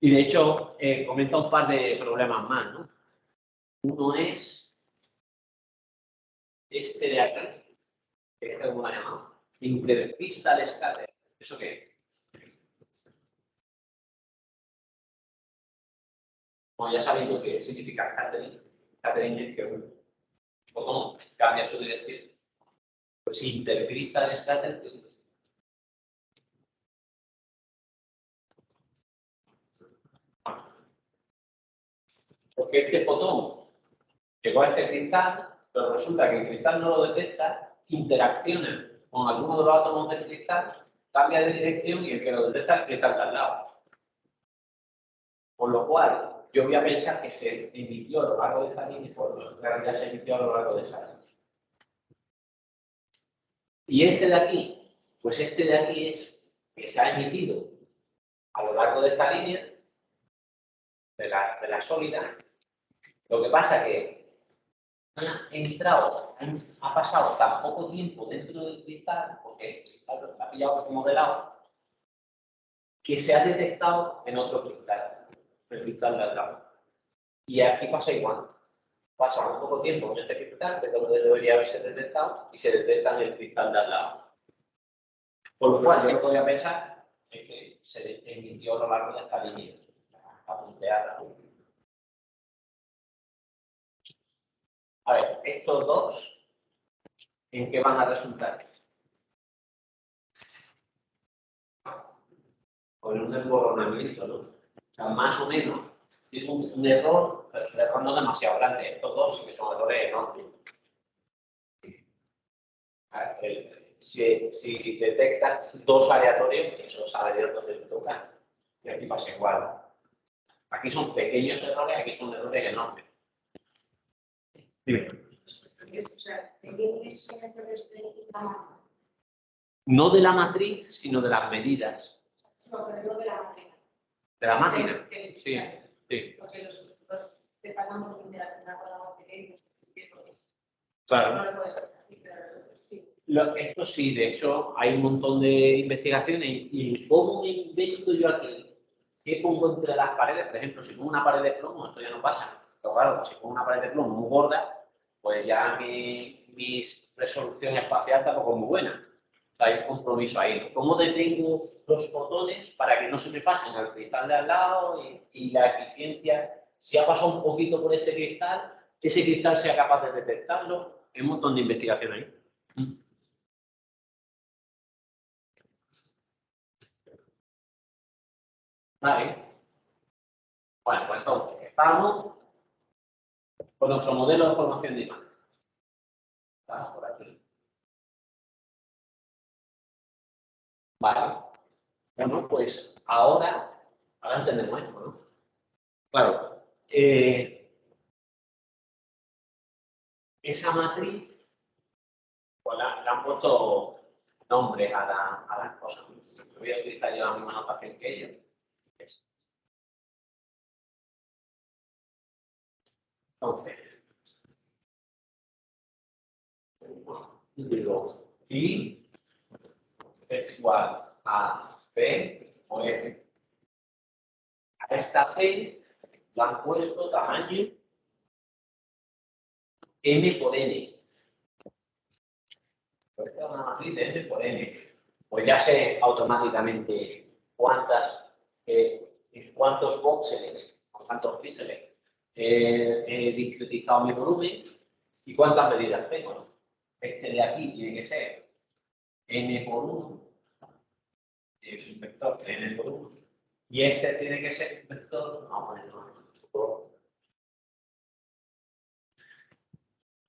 Y de hecho, comenta un par de problemas más, ¿no? Uno es este de aquí, que es como lo llamamos, intercrystal scatter. ¿Eso qué es? Como ya sabéis lo que significa scattering, scattering es que un fotón cambia su dirección. Pues intercrystal scatter, ¿qué significa? Porque este fotón llegó a este cristal, pero resulta que el cristal no lo detecta, interacciona con alguno de los átomos del cristal, cambia de dirección y el que lo detecta es el cristal de al lado. Por lo cual, yo voy a pensar que se emitió a lo largo de esa línea, pues en realidad se emitió a lo largo de esa línea. Y este de aquí, pues este de aquí es que se ha emitido a lo largo de esta línea, de la sólida. Lo que pasa que ha pasado tan poco tiempo dentro del cristal, porque el cristal ha pillado como de lado, que se ha detectado en otro cristal, el cristal de al lado. Y aquí pasa igual. Pasa un poco tiempo en este cristal, que es donde debería haberse detectado, y se detecta en el cristal de al lado. Por lo cual, yo lo que voy a pensar es que se emitió a lo largo de esta línea, la punteada. A ver, estos dos, ¿en qué van a resultar? Con un desmoronamiento, ¿no? O sea, más o menos, tiene un error, pero el error no demasiado grande. Estos dos sí que son errores enormes. Si detectas dos aleatorios, esos aleatorios se tocan. Y aquí pasa igual. Aquí son pequeños errores, aquí son errores enormes. Dime. O sea, errores de No de la matriz, sino de las medidas. no, pero no de la máquina. ¿De la máquina? Sí, sí. Porque los te pasamos de interaccionar con la máquina y los es. Claro. No lo puedes hacer así, pero los otros sí. Esto sí, de hecho, hay un montón de investigaciones y cómo me invento yo aquí. ¿Qué pongo entre las paredes? Por ejemplo, si pongo una pared de plomo, esto ya no pasa. Pero claro, si pongo una pared de plomo muy gorda, pues ya mi resolución espacial tampoco es muy buena. Hay un compromiso ahí, ¿no? ¿Cómo detengo los fotones para que no se me pasen al cristal de al lado y la eficiencia, si ha pasado un poquito por este cristal, ese cristal sea capaz de detectarlo? Hay un montón de investigación ahí. Vale. Bueno, pues entonces, estamos con nuestro modelo de formación de imagen. Estamos por aquí. Vale. Bueno, pues ahora entendemos esto, ¿no? Claro. Esa matriz, pues le han puesto nombre a las cosas. Voy a utilizar yo la misma notación que ellos. Entonces, Y digo, y es igual a P o F. A esta P le han puesto tamaño M por N. Pues esta es una matriz de M por N. Pues ya sé automáticamente cuántos voxeles, cuántos píxeles he discretizado mi volumen y cuántas medidas tengo. Este de aquí tiene que ser N por 1, es un vector de N por 1, y este tiene que ser un vector, vamos a ponerlo,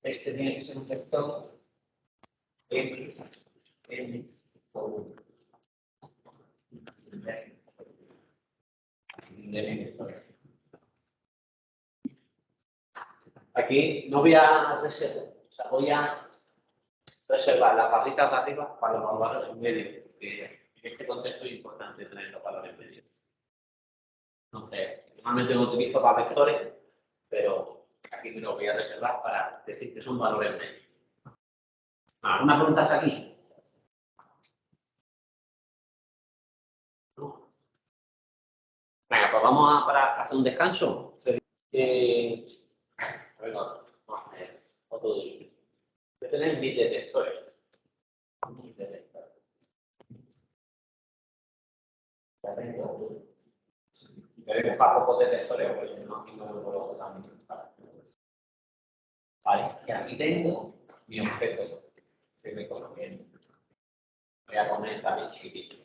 este tiene que ser un vector N por 1. Aquí no voy a reservar, o sea, voy a reservar las barritas de arriba para los valores en medio, porque en este contexto es importante tener los valores en medio. Entonces, normalmente lo utilizo para vectores, pero aquí me lo voy a reservar para decir que son valores medios. ¿Alguna pregunta hasta aquí? ¿No? Venga, pues vamos para hacer un descanso. Bueno, vamos a hacer otro de voy a tener mis detectores. Ya tengo. Voy a dibujar pocos detectores, porque si no, aquí no lo puedo también. Vale, y aquí tengo mi objeto que me conociendo. Voy a poner también chiquitito.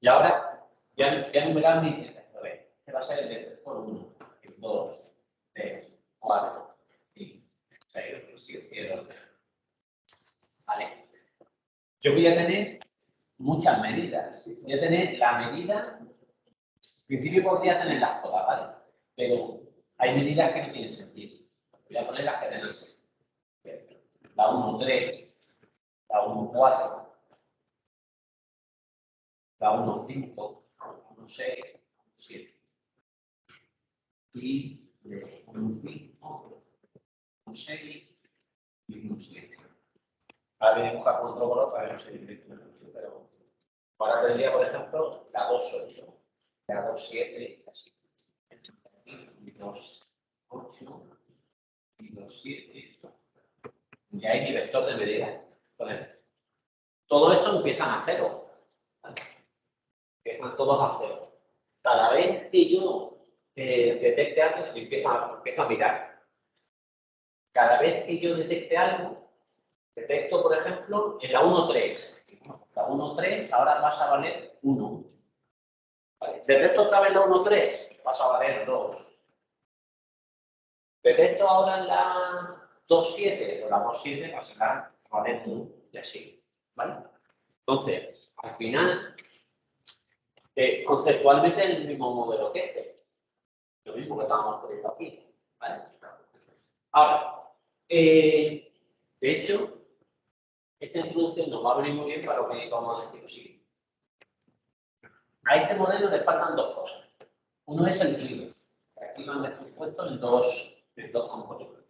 Y ahora ya enumerar mis detectores. Este va a ser el detector 1, 2, 3, 4, 5, 6, 7, 8. Vale. Yo voy a tener muchas medidas. Voy a tener la medida. En principio podría tenerlas todas, ¿vale? Pero hay medidas que no tienen sentido. Voy a poner las que tengan sentido. La 1,3, la 1,4, la 1,5, la 1,6, 1,7. Y 1,5, 1,6 y 1,7. Ahora voy a buscar con otro color para que no se distraiga mucho, pero ahora tendría, por ejemplo, la 2,8, la 2,7, así. Y 2,8 y 2,7. Y ahí mi vector de medida. Entonces, todo esto empiezan a cero. ¿Vale? Empiezan todos a cero. Cada vez que yo detecte algo, empiezo a mirar. Cada vez que yo detecte algo, detecto, por ejemplo, en la 1,3. La 1,3 ahora pasa a valer 1. ¿Vale? Detecto otra vez la 1,3, pasa a valer 2. Detecto ahora en la 2,7, pues la 2,7 pasará a valer 1 y así. ¿Vale? Entonces, al final, conceptualmente es el mismo modelo que este. Lo mismo que estamos poniendo aquí. ¿Vale? Ahora, de hecho, esta introducción nos va a venir muy bien para lo que vamos a decir lo siguiente. A este modelo le faltan dos cosas. Uno es el fluido. Aquí lo han descompuesto en dos componentes.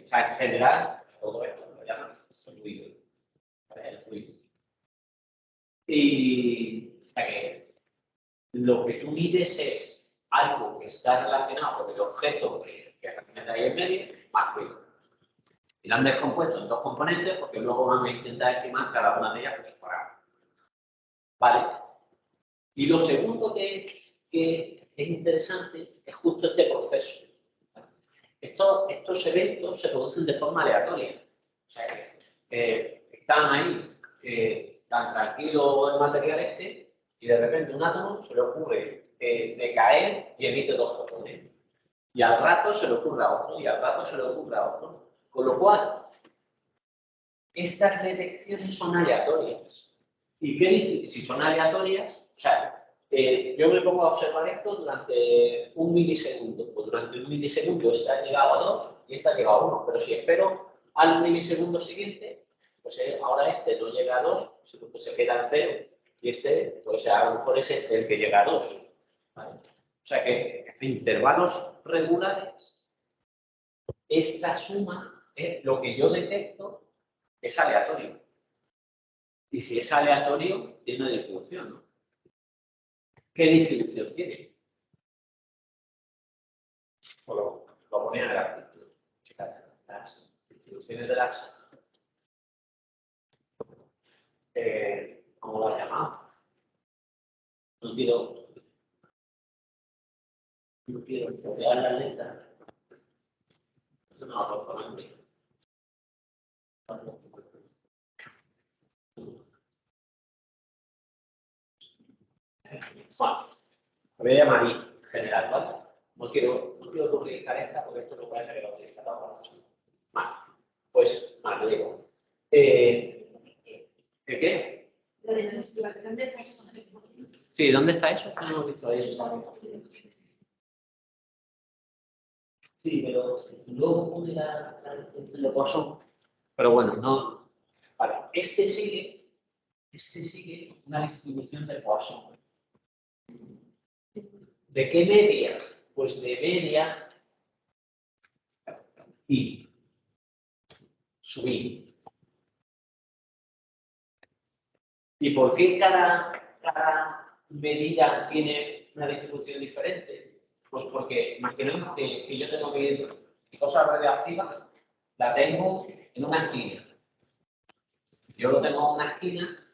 O sea, en general, todo esto lo llaman fluido. El fluido. Y o sea, que lo que tú mides es algo que está relacionado con el objeto que realmente hay en medio, más fluido. Y lo han descompuesto en dos componentes porque luego van a intentar estimar cada una de ellas por separado. ¿Vale? Y lo segundo que es interesante es justo este proceso. Estos eventos se producen de forma aleatoria. O sea, están ahí, tan tranquilo el material este, y de repente un átomo se le ocurre decaer y emite dos fotones. Y al rato se le ocurre a otro, y al rato se le ocurre a otro. Con lo cual, estas detecciones son aleatorias. ¿Y qué dice? Si son aleatorias, o sea, yo me pongo a observar esto durante un milisegundo. Pues durante un milisegundo este ha llegado a 2 y este ha llegado a 1. Pero si espero al milisegundo siguiente, pues ahora este no llega a 2, sino que se queda en 0. Y este, pues a lo mejor es este el que llega a 2. ¿Vale? O sea que en intervalos regulares, esta suma es lo que yo detecto es aleatorio. Y si es aleatorio, tiene una distribución, ¿no? ¿Qué distribución tiene? Pues lo ponía en el artículo. Las distribuciones de las... ¿cómo lo has llamado? No quiero copiar la letra. Eso no lo pongo en mí. Bueno, lo voy a llamar I general, ¿vale? No quiero utilizar esta porque esto no puede ser que lo utilice ahora. Vale, pues, vale, lo digo. ¿El qué? Lo de la investigación de personas. Sí, ¿dónde está eso? No lo he visto ahí. Sí, pero luego pone lo paso. Pero bueno, no. Vale, este sigue una distribución de Poisson. ¿De qué media? Pues de media y subir. ¿Y por qué cada medida tiene una distribución diferente? Pues porque imaginemos que yo tengo que ir cosas radioactivas, la tengo en una esquina. Yo lo tengo en una esquina,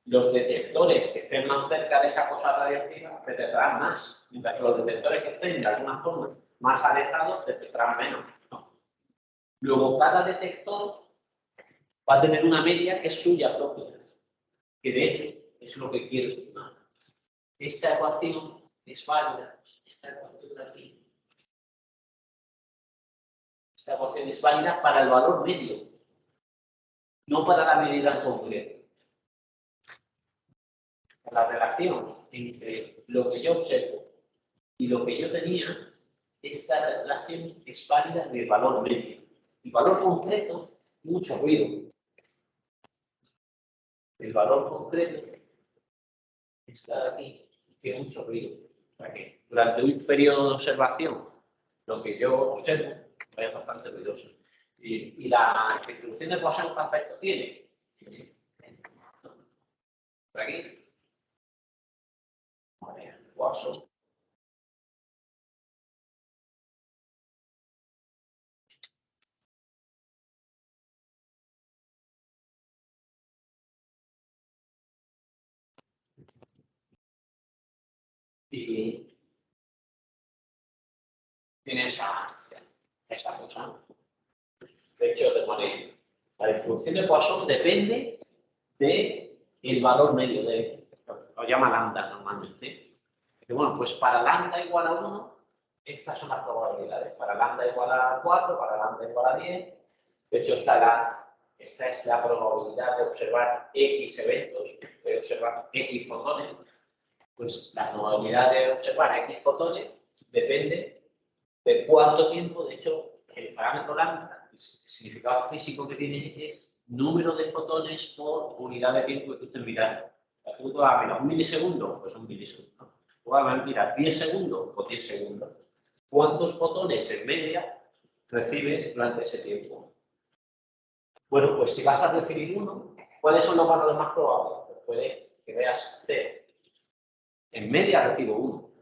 los detectores que estén más cerca de esa cosa radioactiva detectarán más, mientras que los detectores que estén de alguna forma más alejados detectarán menos, ¿no? Luego, cada detector va a tener una media que es suya propia, que de hecho es lo que quiero estimar. Esta ecuación es válida, esta ecuación de aquí. Esta ecuación es válida para el valor medio, no para la medida en concreto. La relación entre lo que yo observo y lo que yo tenía, esta relación es válida del valor medio. El valor concreto, mucho ruido. El valor concreto está aquí, tiene mucho ruido. O sea que durante un periodo de observación, lo que yo observo es bastante ruidoso. Y la distribución de Poisson, ¿qué aspecto tiene? Por aquí. Vale, Poisson. Y tiene esa cosa. De hecho, te pone la distribución de Poisson depende del valor medio de, lo llama lambda normalmente. Y bueno, pues para lambda igual a 1, estas son las probabilidades. Para lambda igual a 4, para lambda igual a 10. De hecho, esta es la probabilidad de observar X eventos, de observar X fotones. Pues la probabilidad de observar X fotones depende de cuánto tiempo, de hecho, el parámetro lambda, el significado físico que tiene es número de fotones por unidad de tiempo que tú estés mirando. O sea, tú vas a mirar un milisegundo, pues un milisegundo. Tú vas a mirar 10 segundos, pues 10 segundos. ¿Cuántos fotones en media recibes durante ese tiempo? Bueno, pues si vas a recibir uno, ¿cuáles son los valores más probables? Pues puede que veas 0. En media recibo 1.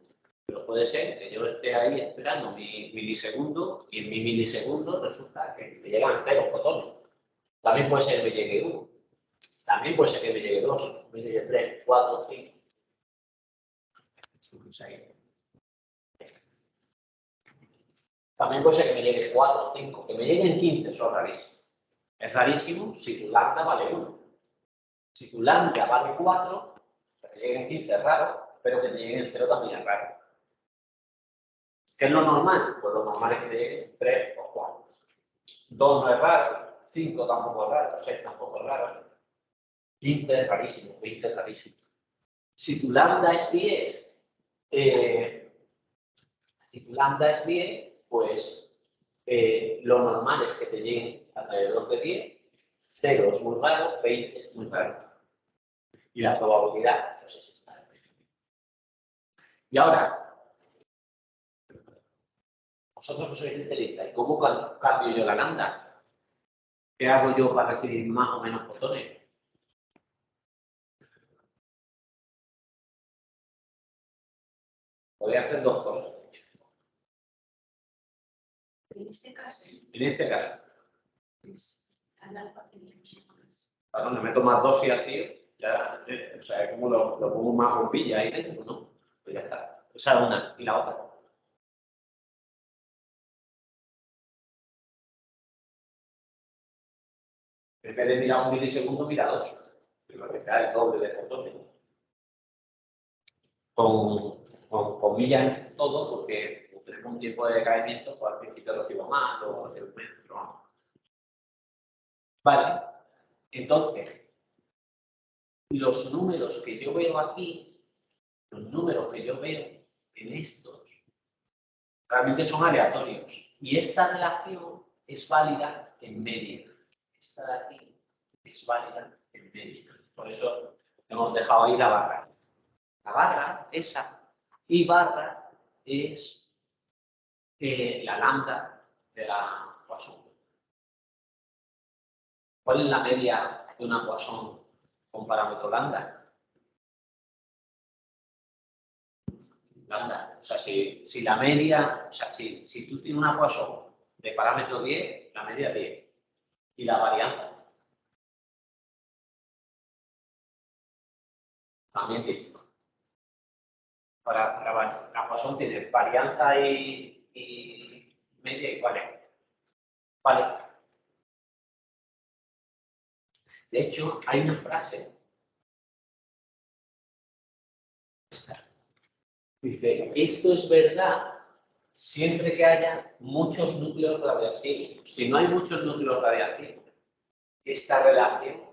Pero puede ser que yo esté ahí esperando mi milisegundo y en mi milisegundo resulta que me llegan 0 fotones. También puede ser que me llegue 1. También puede ser que me llegue 2, me llegue 3, 4, 5. También puede ser que me llegue 4, 5, que me lleguen 15, eso es rarísimo. Es rarísimo si tu lambda vale 1. Si tu lambda vale 4, que te lleguen 15 es raro, pero que te lleguen 0 también es raro. ¿Qué es lo normal? Pues lo normal es que te lleguen 3 o 4. 2 no es raro, 5 tampoco es raro, 6 tampoco es raro. 15 es rarísimo, 20 es rarísimo. Si tu lambda es 10, pues lo normal es que te lleguen alrededor de 10, 0 es muy raro, 20 es muy raro. Y la probabilidad, pues es esta. Y ahora, vosotros que sois inteligentes, ¿cómo cambio yo la lambda? ¿Qué hago yo para recibir más o menos fotones? Podría hacer dos cosas. En este caso, En este caso, es hablar fácil de los iguales. claro, me meto más dosis al tío, ya, o sea, es como lo pongo más bombilla ahí dentro, ¿no? Pues ya está. Esa es una. Y la otra. En vez de mirar un milisegundo, mira dos. Pero que da el doble de fotones. Con millas todo, porque como tenemos un tiempo de decaimiento, pues al principio recibo más, luego recibo menos, pero vamos. Vale, entonces, los números que yo veo aquí, los números que yo veo en estos, realmente son aleatorios. Y esta relación es válida en media. Esta de aquí es válida en media. Por eso hemos dejado ahí la barra. La barra, esa, y barra es la lambda de la Poisson. ¿Cuál es la media de una Poisson con parámetro lambda? Lambda. O sea, si la media, o sea, si tú tienes una Poisson de parámetro 10, la media es 10. Y la varianza también 10. La Poisson tiene varianza y media iguales. Vale. De hecho, hay una frase. Dice, esto es verdad siempre que haya muchos núcleos radiactivos. Si no hay muchos núcleos radiactivos, esta relación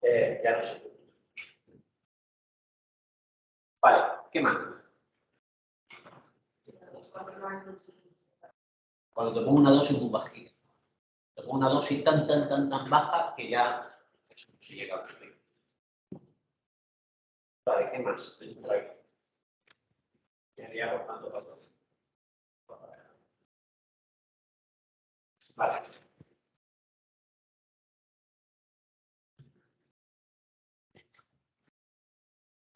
ya no se cumple. Vale, ¿qué más? Cuando te pongo una dosis muy bajita. Te pongo una dosis tan baja que ya eso no se llega a cumplir. Vale, ¿qué más? Quedaría por tanto paso. Vale.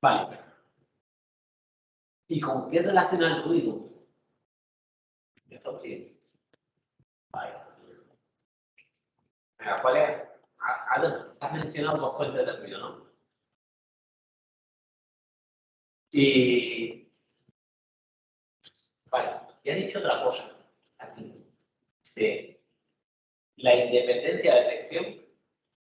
Vale. ¿Y con qué relaciona el ruido? Esto sí. Vale. Venga, ¿cuál es? Has mencionado dos fuentes de ruido, ¿no? Y vale, y ha dicho otra cosa aquí. La independencia de detección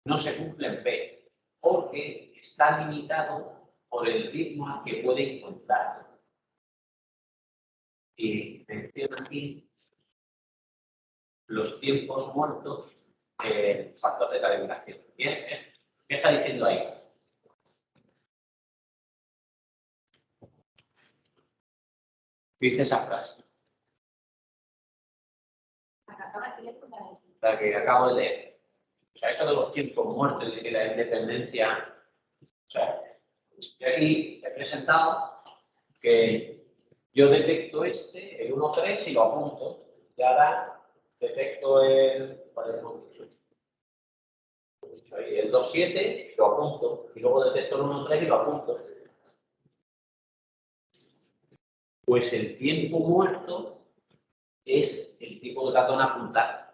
no se cumple en P, porque está limitado por el ritmo al que puede encontrar. Y menciona aquí los tiempos muertos, factor de calibración. Bien, ¿qué está diciendo ahí? Dice esa frase. La que acabo de leer. O sea, eso de los tiempos muertos y de que la independencia. O sea, yo aquí he presentado que yo detecto el 1.3 y lo apunto. Y ahora detecto ¿cuál es el 2.7 y lo apunto. Y luego detecto el 1.3 y lo apunto. Pues el tiempo muerto es el tipo de catón a apuntar.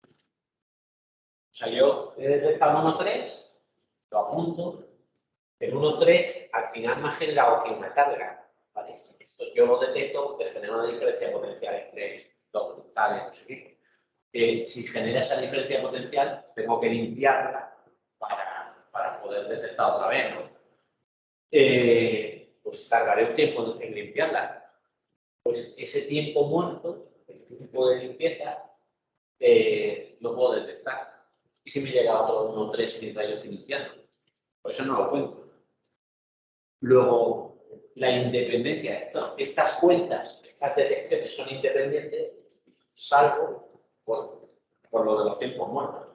O sea, yo he detectado 1.3, lo apunto. El 1.3 al final me ha generado aquí una carga. ¿Vale? Esto yo lo detecto porque tener una diferencia potencial entre dos cristales, no sé qué. Si genera esa diferencia potencial, tengo que limpiarla para poder detectar otra vez, ¿no? Pues tardaré un tiempo en limpiarla. Pues ese tiempo muerto, el tiempo de limpieza, lo puedo detectar. Y si me llega otro 1.3 mientras yo estoy limpiando. Por eso no lo cuento. Luego, la independencia, estas cuentas, estas detecciones son independientes, salvo por lo de los tiempos muertos.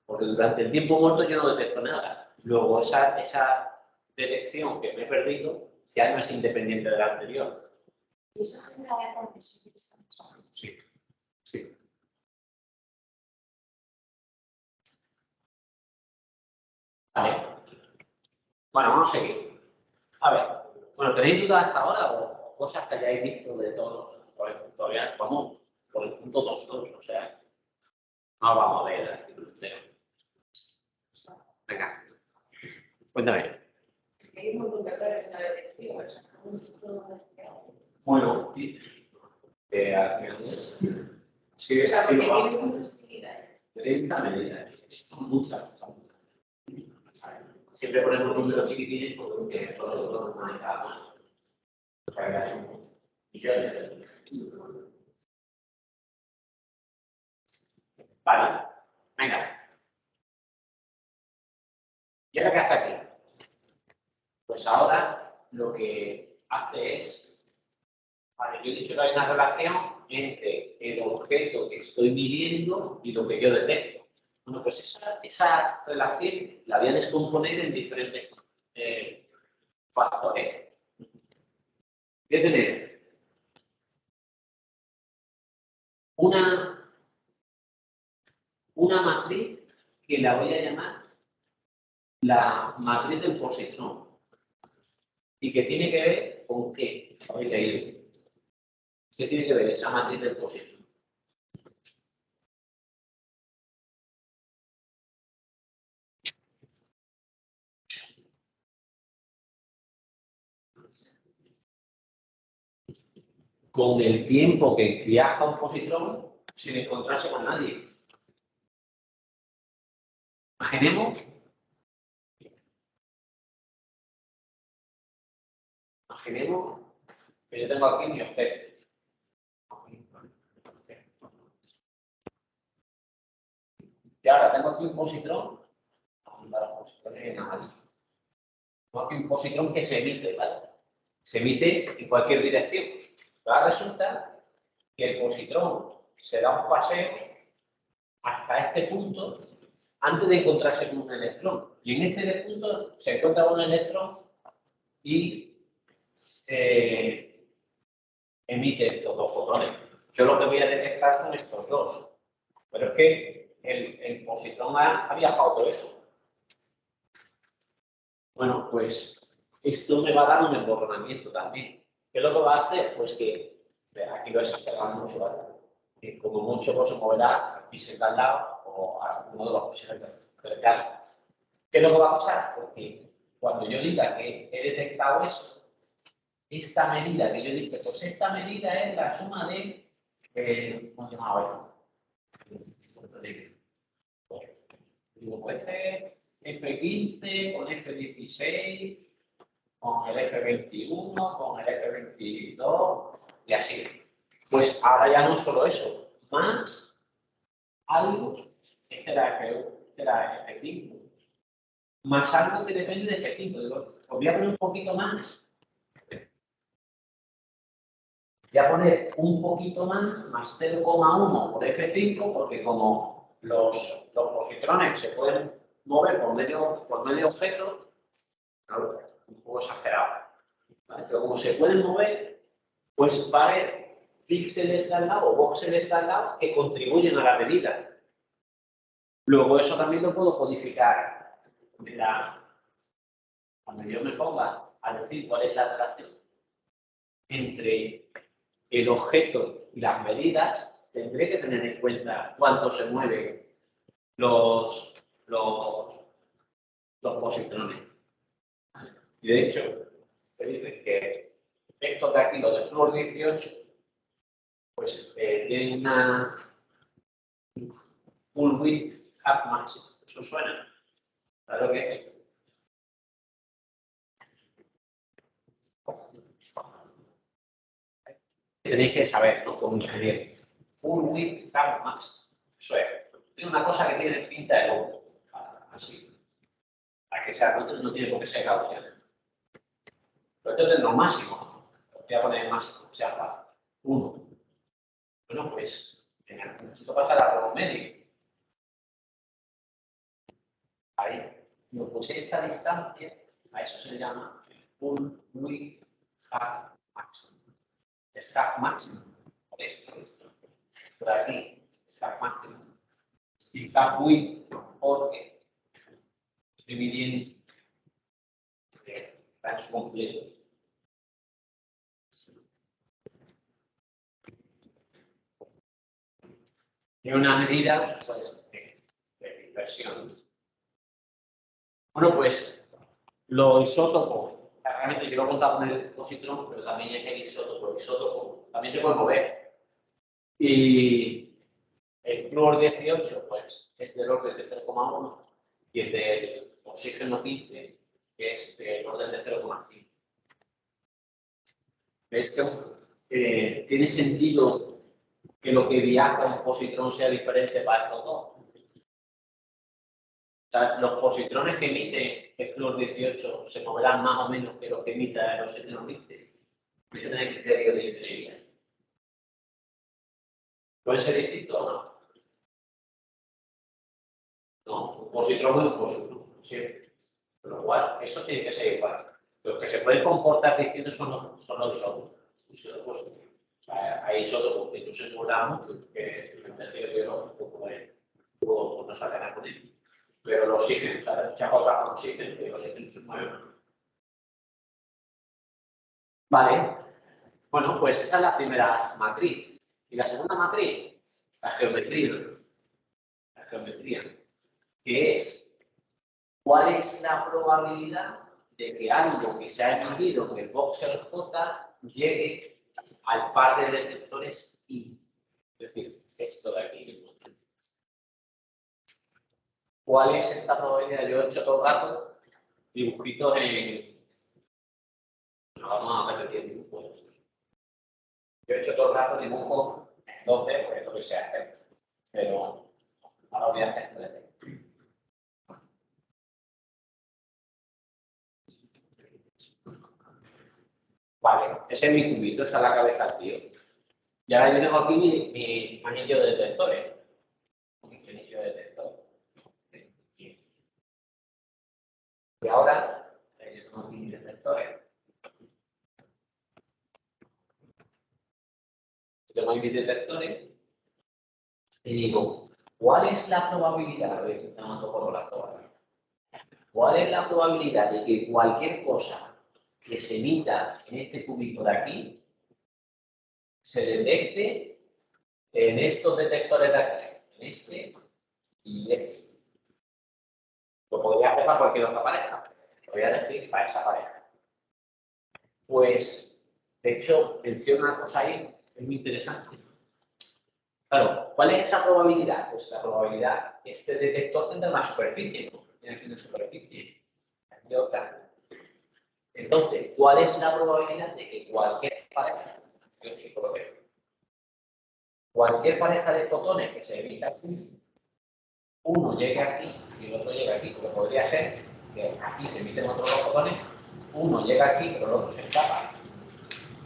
Porque durante el tiempo muerto yo no detecto nada. Luego, esa detección que me he perdido ya no es independiente de la anterior. ¿Y eso genera errores? Sí, sí. Bueno, vamos a seguir. A ver, bueno, ¿tenéis dudas hasta ahora o cosas que hayáis visto de todos? Todavía vamos por el punto 2.2, o sea, no vamos a ver el artículo entero. Venga, cuéntame. Es muy complicado esta detectiva. Bueno, al final sí, es así, Porque ¿no? tiene muchas utilidades. 30 medidas, son muchas. Siempre ponemos números chiquitines porque solo lo manejamos. O sea, que son millones. Vale, venga. ¿Y ahora qué hace aquí? Pues ahora lo que hace es, vale, yo he dicho que hay una relación entre el objeto que estoy midiendo y lo que yo detecto. Bueno, pues esa relación la voy a descomponer en diferentes factores. Voy a tener una matriz que la voy a llamar la matriz del positrón. ¿Y que tiene que ver con qué? Habéis leído. ¿Qué tiene que ver esa matriz del positrón? Con el tiempo que viaja un positrón sin encontrarse con nadie. Imaginemos que yo tengo aquí mi objeto. Y ahora tengo aquí un positrón. Tengo aquí un positrón que se emite, ¿vale? Se emite en cualquier dirección. Pero ahora resulta que el positrón se da un paseo hasta este punto antes de encontrarse con un electrón. Y en este punto se encuentra un electrón y emite estos dos fotones. Yo lo que voy a detectar son estos dos. Pero es que el positrón ha viajado todo eso. Bueno, pues esto me va a dar un emborronamiento también. ¿Qué es lo que va a hacer? Pues que, aquí lo he exagerado mucho, ¿vale? Que como mucho pues, se moverá al píxel de al lado o a uno de los píxeles de pero claro, ¿qué es lo que va a pasar? Porque cuando yo diga que he detectado eso, esta medida que yo dije, pues esta medida es la suma de, ¿cómo se llamaba eso? Digo, pues F15 con F16, con el F21, con el F22 y así. Pues ahora ya no solo eso, más algo, este era F5, más algo que depende de F5. Digo, os voy a poner un poquito más. Voy a poner un poquito más 0,1 por F5, porque como los positrones se pueden mover por medio objeto, claro, un poco exagerado, ¿vale? Pero como se pueden mover, pues va a haber píxeles de al lado o voxeles de al lado que contribuyen a la medida. Luego eso también lo puedo codificar. Cuando yo me ponga a decir cuál es la relación entre el objeto y las medidas, tendré que tener en cuenta cuánto se mueven los positrones. Y de hecho, te dicen que estos de aquí, los de Fluor 18, pues tienen una full width half maximum. ¿Eso suena? ¿Sabes lo que es? Tenéis que saber, ¿no? Como ingeniero. Full width half maximum. Eso es una cosa que tiene pinta de lobo. Así. A que sea, no tiene por qué ser gaussiano. Pero esto es lo máximo. Voy a poner el máximo, sea fácil. 1. Bueno, pues, esto pasa a los medios. Ahí. Bueno, pues esta distancia, a eso se le llama full width half maximum. Es half maximum. Por esto. Por aquí es half maximum. Y half width porque estoy midiendo en su completo. Y una medida pues, de dispersión. Bueno, pues los isótopos, realmente yo lo he contado con el positrón, pero también es que el isótopo también se puede mover. Y el flúor 18 pues, es del orden de 0,1 y el del oxígeno 15 es del orden de 0,5. ¿Ves que tiene sentido que lo que viaja en positrón sea diferente para estos dos? O sea, los positrones que emite el flúor 18 se moverán más o menos que los que emite el oxígeno 15. Hay que tener criterio de ingeniería. ¿Puede ser distinto o no? No, un positrón es un positrón, siempre. Con lo cual, eso tiene que ser igual. Los que se pueden comportar distintos son los isótopos. O sea, hay isótopos que no se mueven mucho, que el ejercicio biológico puede no sacar con él. Pero el oxígeno, o sea, muchas cosas con oxígeno, que el oxígeno se mueve. Vale. Bueno, pues esa es la primera matriz. Y la segunda matriz, la geometría. La geometría, que es cuál es la probabilidad de que algo que se ha emitido en el voxel J llegue al par de detectores I. Es decir, esto de aquí. ¿Cuál es esta probabilidad? Yo he hecho todo el rato dibujitos en... No, vamos a repetir dibujos. Yo he hecho todo el rato dibujos en 2D, porque es lo que se hace. Pero ahora voy a hacer 3D. Vale, ese es mi cubito, esa es la cabeza del tío. Y ahora yo tengo aquí mi anillo de detectores. Mi anillo de detector. Y ahora yo tengo aquí mis detectores. Tengo ahí mis detectores. Y digo, ¿cuál es la probabilidad? A ver, no toco la probabilidad. ¿Cuál es la probabilidad de que cualquier cosa que se emita en este cubito de aquí se detecte en estos detectores de aquí? En este y este. Lo podría hacer para cualquier otra pareja. Lo voy a elegir para esa pareja. Pues, de hecho, menciona una cosa ahí que es muy interesante. Claro, ¿cuál es esa probabilidad? Pues la probabilidad, este detector tendrá una superficie, ¿no? Tiene aquí una superficie. Aquí otra. Entonces, ¿cuál es la probabilidad de que cualquier pareja, cualquier pareja de fotones que se emita aquí, uno llegue aquí y el otro llegue aquí? Porque podría ser que aquí se emiten otros dos fotones, uno llega aquí, pero el otro se escapa.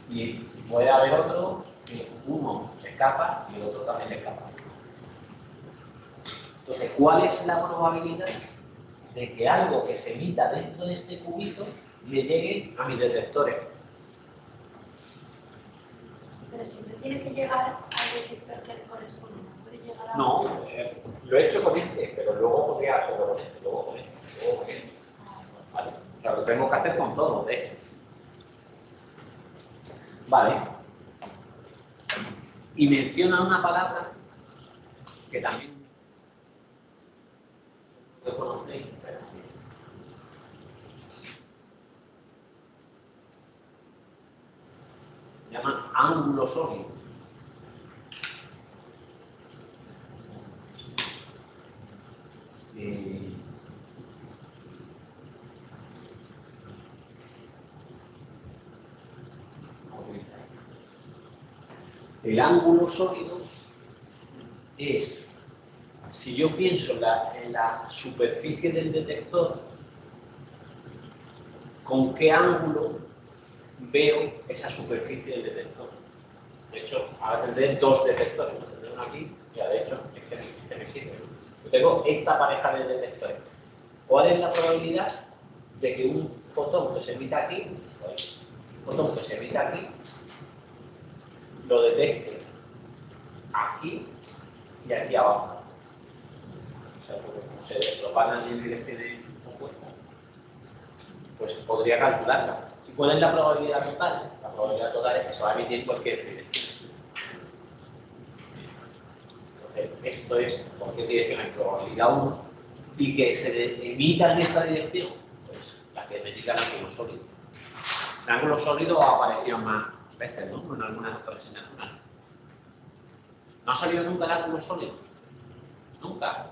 Y puede haber otro que uno se escapa y el otro también se escapa. Entonces, ¿cuál es la probabilidad de que algo que se emita dentro de este cubito me llegue a mis detectores? Pero siempre tiene que llegar al detector que le corresponde. No puede llegar a... No, lo he hecho con este, pero luego podría hacerlo con este, luego con este, luego con este. Vale. O sea, lo tengo que hacer con todos, de hecho. Vale. Y menciona una palabra que también lo conocéis. Se llaman ángulo sólido. El ángulo sólido es, si yo pienso en la superficie del detector, ¿con qué ángulo veo esa superficie del detector? De hecho, ahora tendré dos detectores, tendré uno aquí y de hecho este me sirve. Yo tengo esta pareja de detectores. ¿Cuál es la probabilidad de que un fotón que se emita aquí, lo detecte aquí y aquí abajo? O sea, porque como se despropagan en direcciones opuestas, pues podría calcularla. ¿Y cuál es la probabilidad total? La probabilidad total es que se va a emitir en cualquier dirección. Entonces, esto es cualquier dirección hay probabilidad 1 y que se emita en esta dirección, pues la que me diga el ángulo sólido. El ángulo sólido ha aparecido más veces, ¿no? En algunas otras asignaturas. ¿No ha salido nunca el ángulo sólido? Nunca.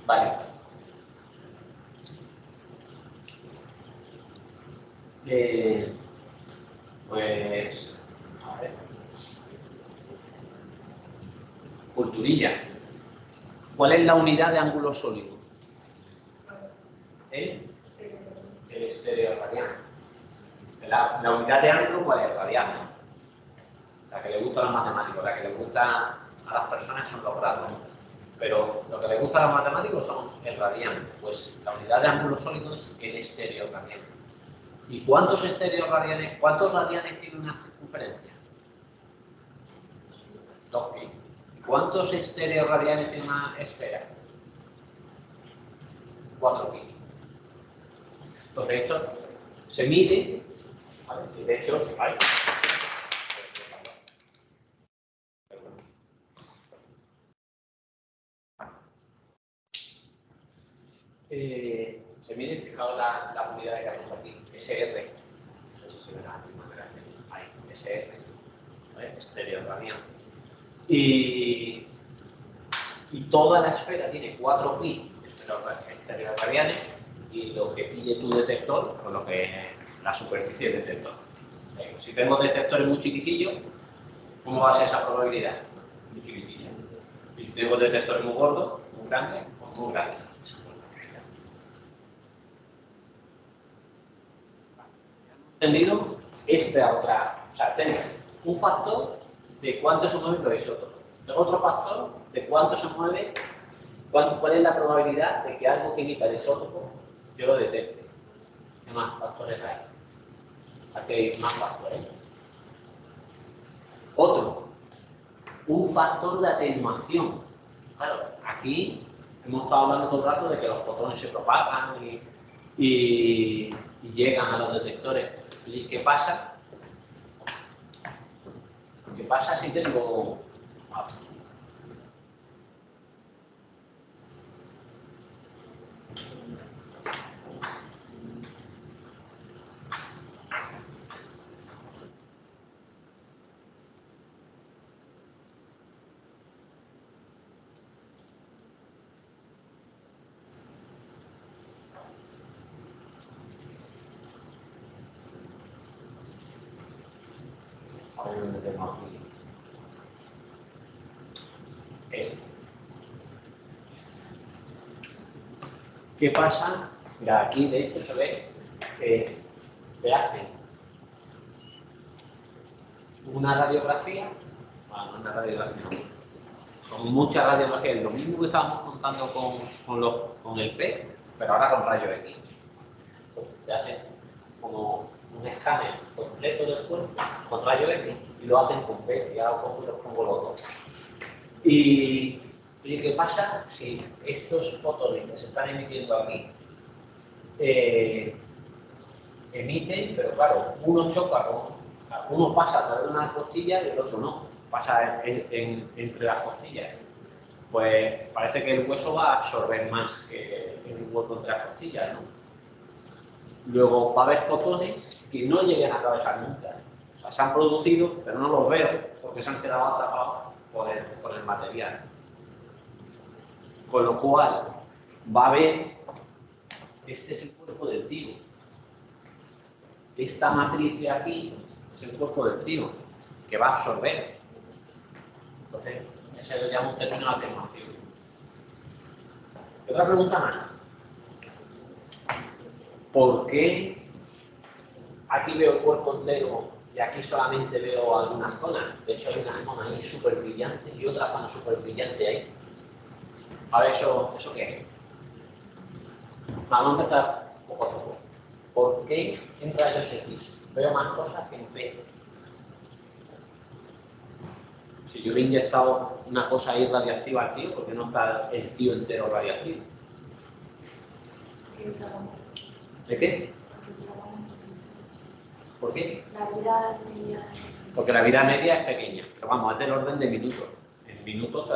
Vale. Pues, a ver. Culturilla. ¿Cuál es la unidad de ángulo sólido? El estéreo radiano. La unidad de ángulo, ¿cuál es? Radiano. La que le gusta a los matemáticos, la que le gusta a las personas son los grados. Pero lo que le gusta a los matemáticos son el radiano. Pues la unidad de ángulo sólido es el estéreo radiano. ¿Y cuántos estéreos radianes, cuántos radianes tiene una circunferencia? 2pi. ¿Cuántos estéreos radianes tiene una esfera? 4pi. Entonces esto se mide, ¿vale? Y de hecho, ¿vale? Se mide, fijaos las unidades que hacemos aquí, SR. No sé si se verá aquí más grande. Ahí, SR. ¿Vale? Estéreo radiano. Y toda la esfera tiene 4pi estéreos radianes y lo que pille tu detector, con lo que la superficie del detector. Si tengo detectores muy chiquitillos, ¿cómo va a ser esa probabilidad? Muy chiquitilla. Y si tengo detectores muy gordos, muy grandes, pues muy grandes. ¿Entendido? Esta otra, o sea, tengo un factor de cuánto se mueven los isótopos. Tengo otro factor de cuánto se mueve, cuál es la probabilidad de que algo que imita el isótopo yo lo detecte. ¿Qué más factores hay? Aquí hay más factores. Otro, un factor de atenuación. Claro, aquí hemos estado hablando todo el rato de que los fotones se propagan y llegan a los detectores. ¿Y qué pasa? ¿Qué pasa si tengo... A ver dónde tengo aquí. ¿Qué pasa? Mira, aquí de hecho se ve que te hacen una radiografía, bueno, una radiografía, con mucha radiografía, es lo mismo que estábamos contando con el PET, pero ahora con rayos X. Pues te hacen como un escáner completo del cuerpo con rayos X y lo hacen con PET, y ahora cojo y los pongo los dos. Y ¿qué pasa si estos fotones que se están emitiendo aquí emiten, pero claro, uno choca uno pasa a través de una costilla y el otro no, pasa entre las costillas? Pues parece que el hueso va a absorber más que el hueco entre las costillas, ¿no? Luego va a haber fotones que no lleguen a atravesar nunca. O sea, se han producido, pero no los veo porque se han quedado atrapados por el material. Con lo cual, va a haber, este es el cuerpo del tiro. Esta matriz de aquí es el cuerpo del tiro, que va a absorber. Entonces, ese lo llamo un término de atenuación. Y otra pregunta más. ¿Por qué aquí veo el cuerpo entero y aquí solamente veo alguna zona? De hecho, hay una zona ahí súper brillante y otra zona súper brillante ahí. A ver, ¿eso qué es? Vamos a empezar poco a poco. ¿Por qué en rayos X veo más cosas que en P? Si yo le he inyectado una cosa ahí radiactiva al tío, ¿por qué no está el tío entero radiactivo? ¿De qué? ¿Por qué? La vida media. Porque la vida media es pequeña, pero vamos, es del orden de minutos. En minutos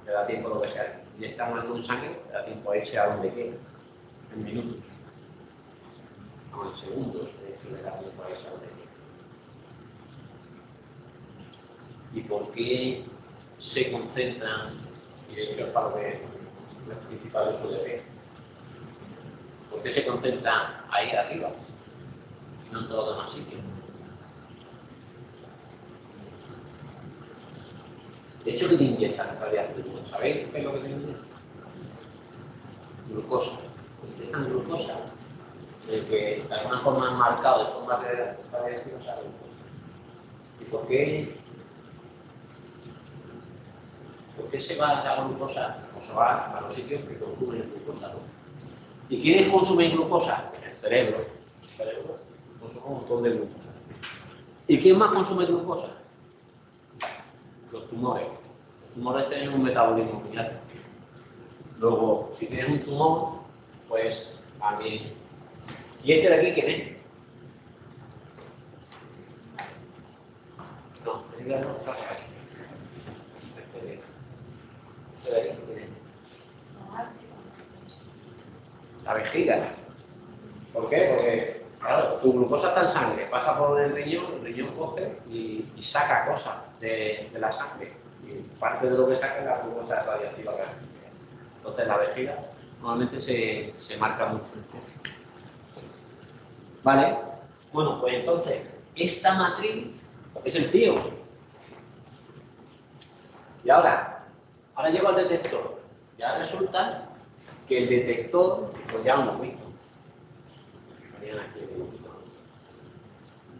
te da tiempo lo que sea. Y esta muerte en sangre te da tiempo a irse a donde quiera. En minutos. No, en segundos, de hecho, le da tiempo a irse a donde quiera. ¿Y por qué se concentran? Y de hecho es para lo que es principal uso de fe. ¿Por qué se concentran ahí arriba? No en todos los demás sitios. De hecho, ¿qué te inyectan en realidad? ¿Sabéis qué es lo que te inyectan? Glucosa. Te inyectan glucosa, que de alguna forma han marcado de forma radiactiva esa glucosa. ¿Y por qué se va la glucosa? O se va a los sitios que consumen glucosa, ¿no? ¿Y quiénes consumen glucosa? El cerebro. El cerebro consume un montón de glucosa. ¿Y quién más consume glucosa? Los tumores. Los tumores tienen un metabolismo muy alto. Luego, si tienes un tumor, pues también. ¿Y este de aquí quién es? No, este de aquí no está por aquí. Este de aquí quién es? La vejiga. ¿Por qué? Porque, claro, tu glucosa está en sangre, pasa por el riñón coge y saca cosas de la sangre. Y parte de lo que saca es la glucosa radiactiva. Entonces la vejiga normalmente se marca mucho. ¿Vale? Bueno, pues entonces, esta matriz es el tío. Y ahora llego al detector. Ya resulta que el detector, pues ya lo hemos visto. Aquí,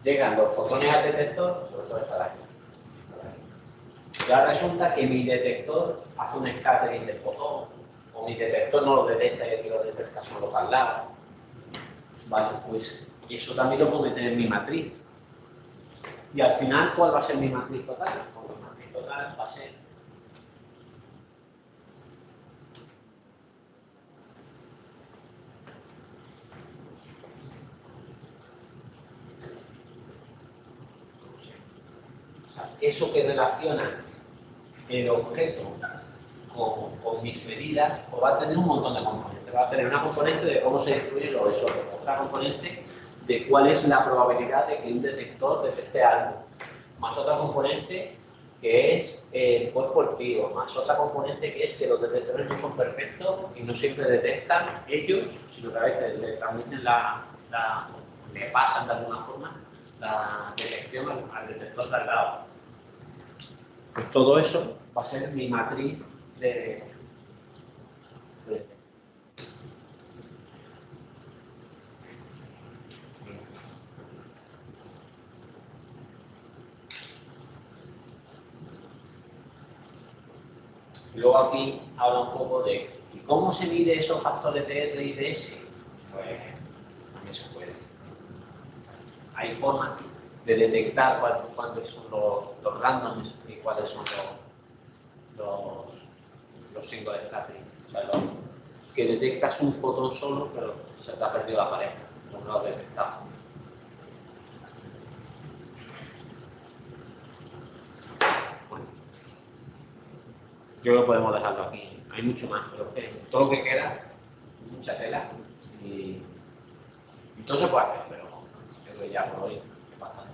llegan los fotones al detector, sobre todo esta de aquí. Ya resulta que mi detector hace un scattering del fotón, o mi detector no lo detecta y el que lo detecta son los al lado. Vale, pues eso también lo puedo meter en mi matriz. Y al final, ¿cuál va a ser mi matriz total? Pues mi matriz total va a ser eso que relaciona el objeto con mis medidas, pues va a tener un montón de componentes. Va a tener una componente de cómo se destruyen los isótopos, otra componente de cuál es la probabilidad de que un detector detecte algo, más otra componente que es el cuerpo activo, más otra componente que es que los detectores no son perfectos y no siempre detectan ellos, sino que a veces le transmiten le pasan de alguna forma la detección al detector de al lado. Pues todo eso va a ser mi matriz de y luego aquí habla un poco de ¿y cómo se mide esos factores de R y de S? Pues también se puede. Hay formas de detectar cuáles son los randoms y cuáles son los single scattering. O sea, que detectas un fotón solo, pero se te ha perdido la pareja, no lo has detectado. Bueno, yo creo que podemos dejarlo aquí. Hay mucho más, pero todo lo que queda, mucha tela y todo se puede hacer, pero creo que ya por hoy es bastante.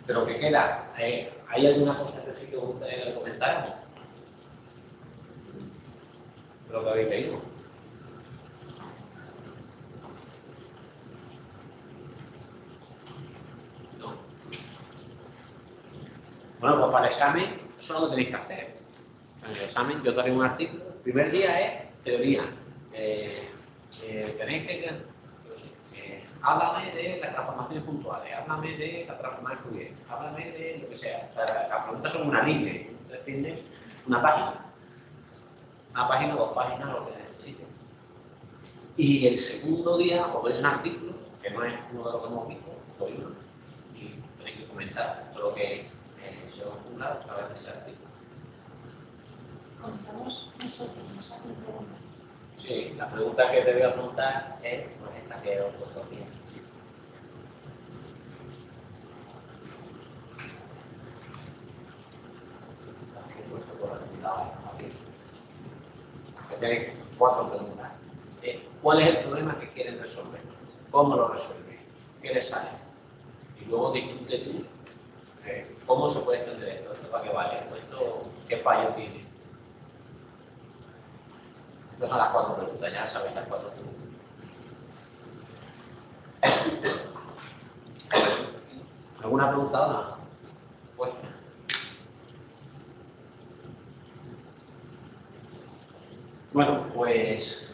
De lo que queda, ¿hay alguna cosa que sí que os gustaría comentar? De lo que habéis leído. ¿No? Bueno, pues para el examen, eso es lo que tenéis que hacer. En el examen yo daré un artículo. El primer día es teoría. Tenéis que háblame de las transformaciones puntuales, háblame de la transformación de Fourier, háblame de lo que sea. O sea, las preguntas son una línea, una página, 2 páginas, lo que necesiten. Y el segundo día os doy un artículo, que no es uno de los que hemos visto, doy uno, y tenéis que comentar todo lo que se os ocurra a través de ese artículo. Comentamos nosotros, nos hacen preguntas. Sí, la pregunta que te voy a preguntar es pues esta que os puesto aquí. Aquí he puesto por aquí. Que tenéis 4 preguntas. ¿Cuál es el problema que quieren resolver? ¿Cómo lo resuelven? ¿Qué les sale? Y luego discute tú cómo se puede entender esto, esto para qué vale, esto qué fallo tiene. Estas son las 4 preguntas, ya sabéis las 4 preguntas. ¿Alguna pregunta o no? Pues, bueno, pues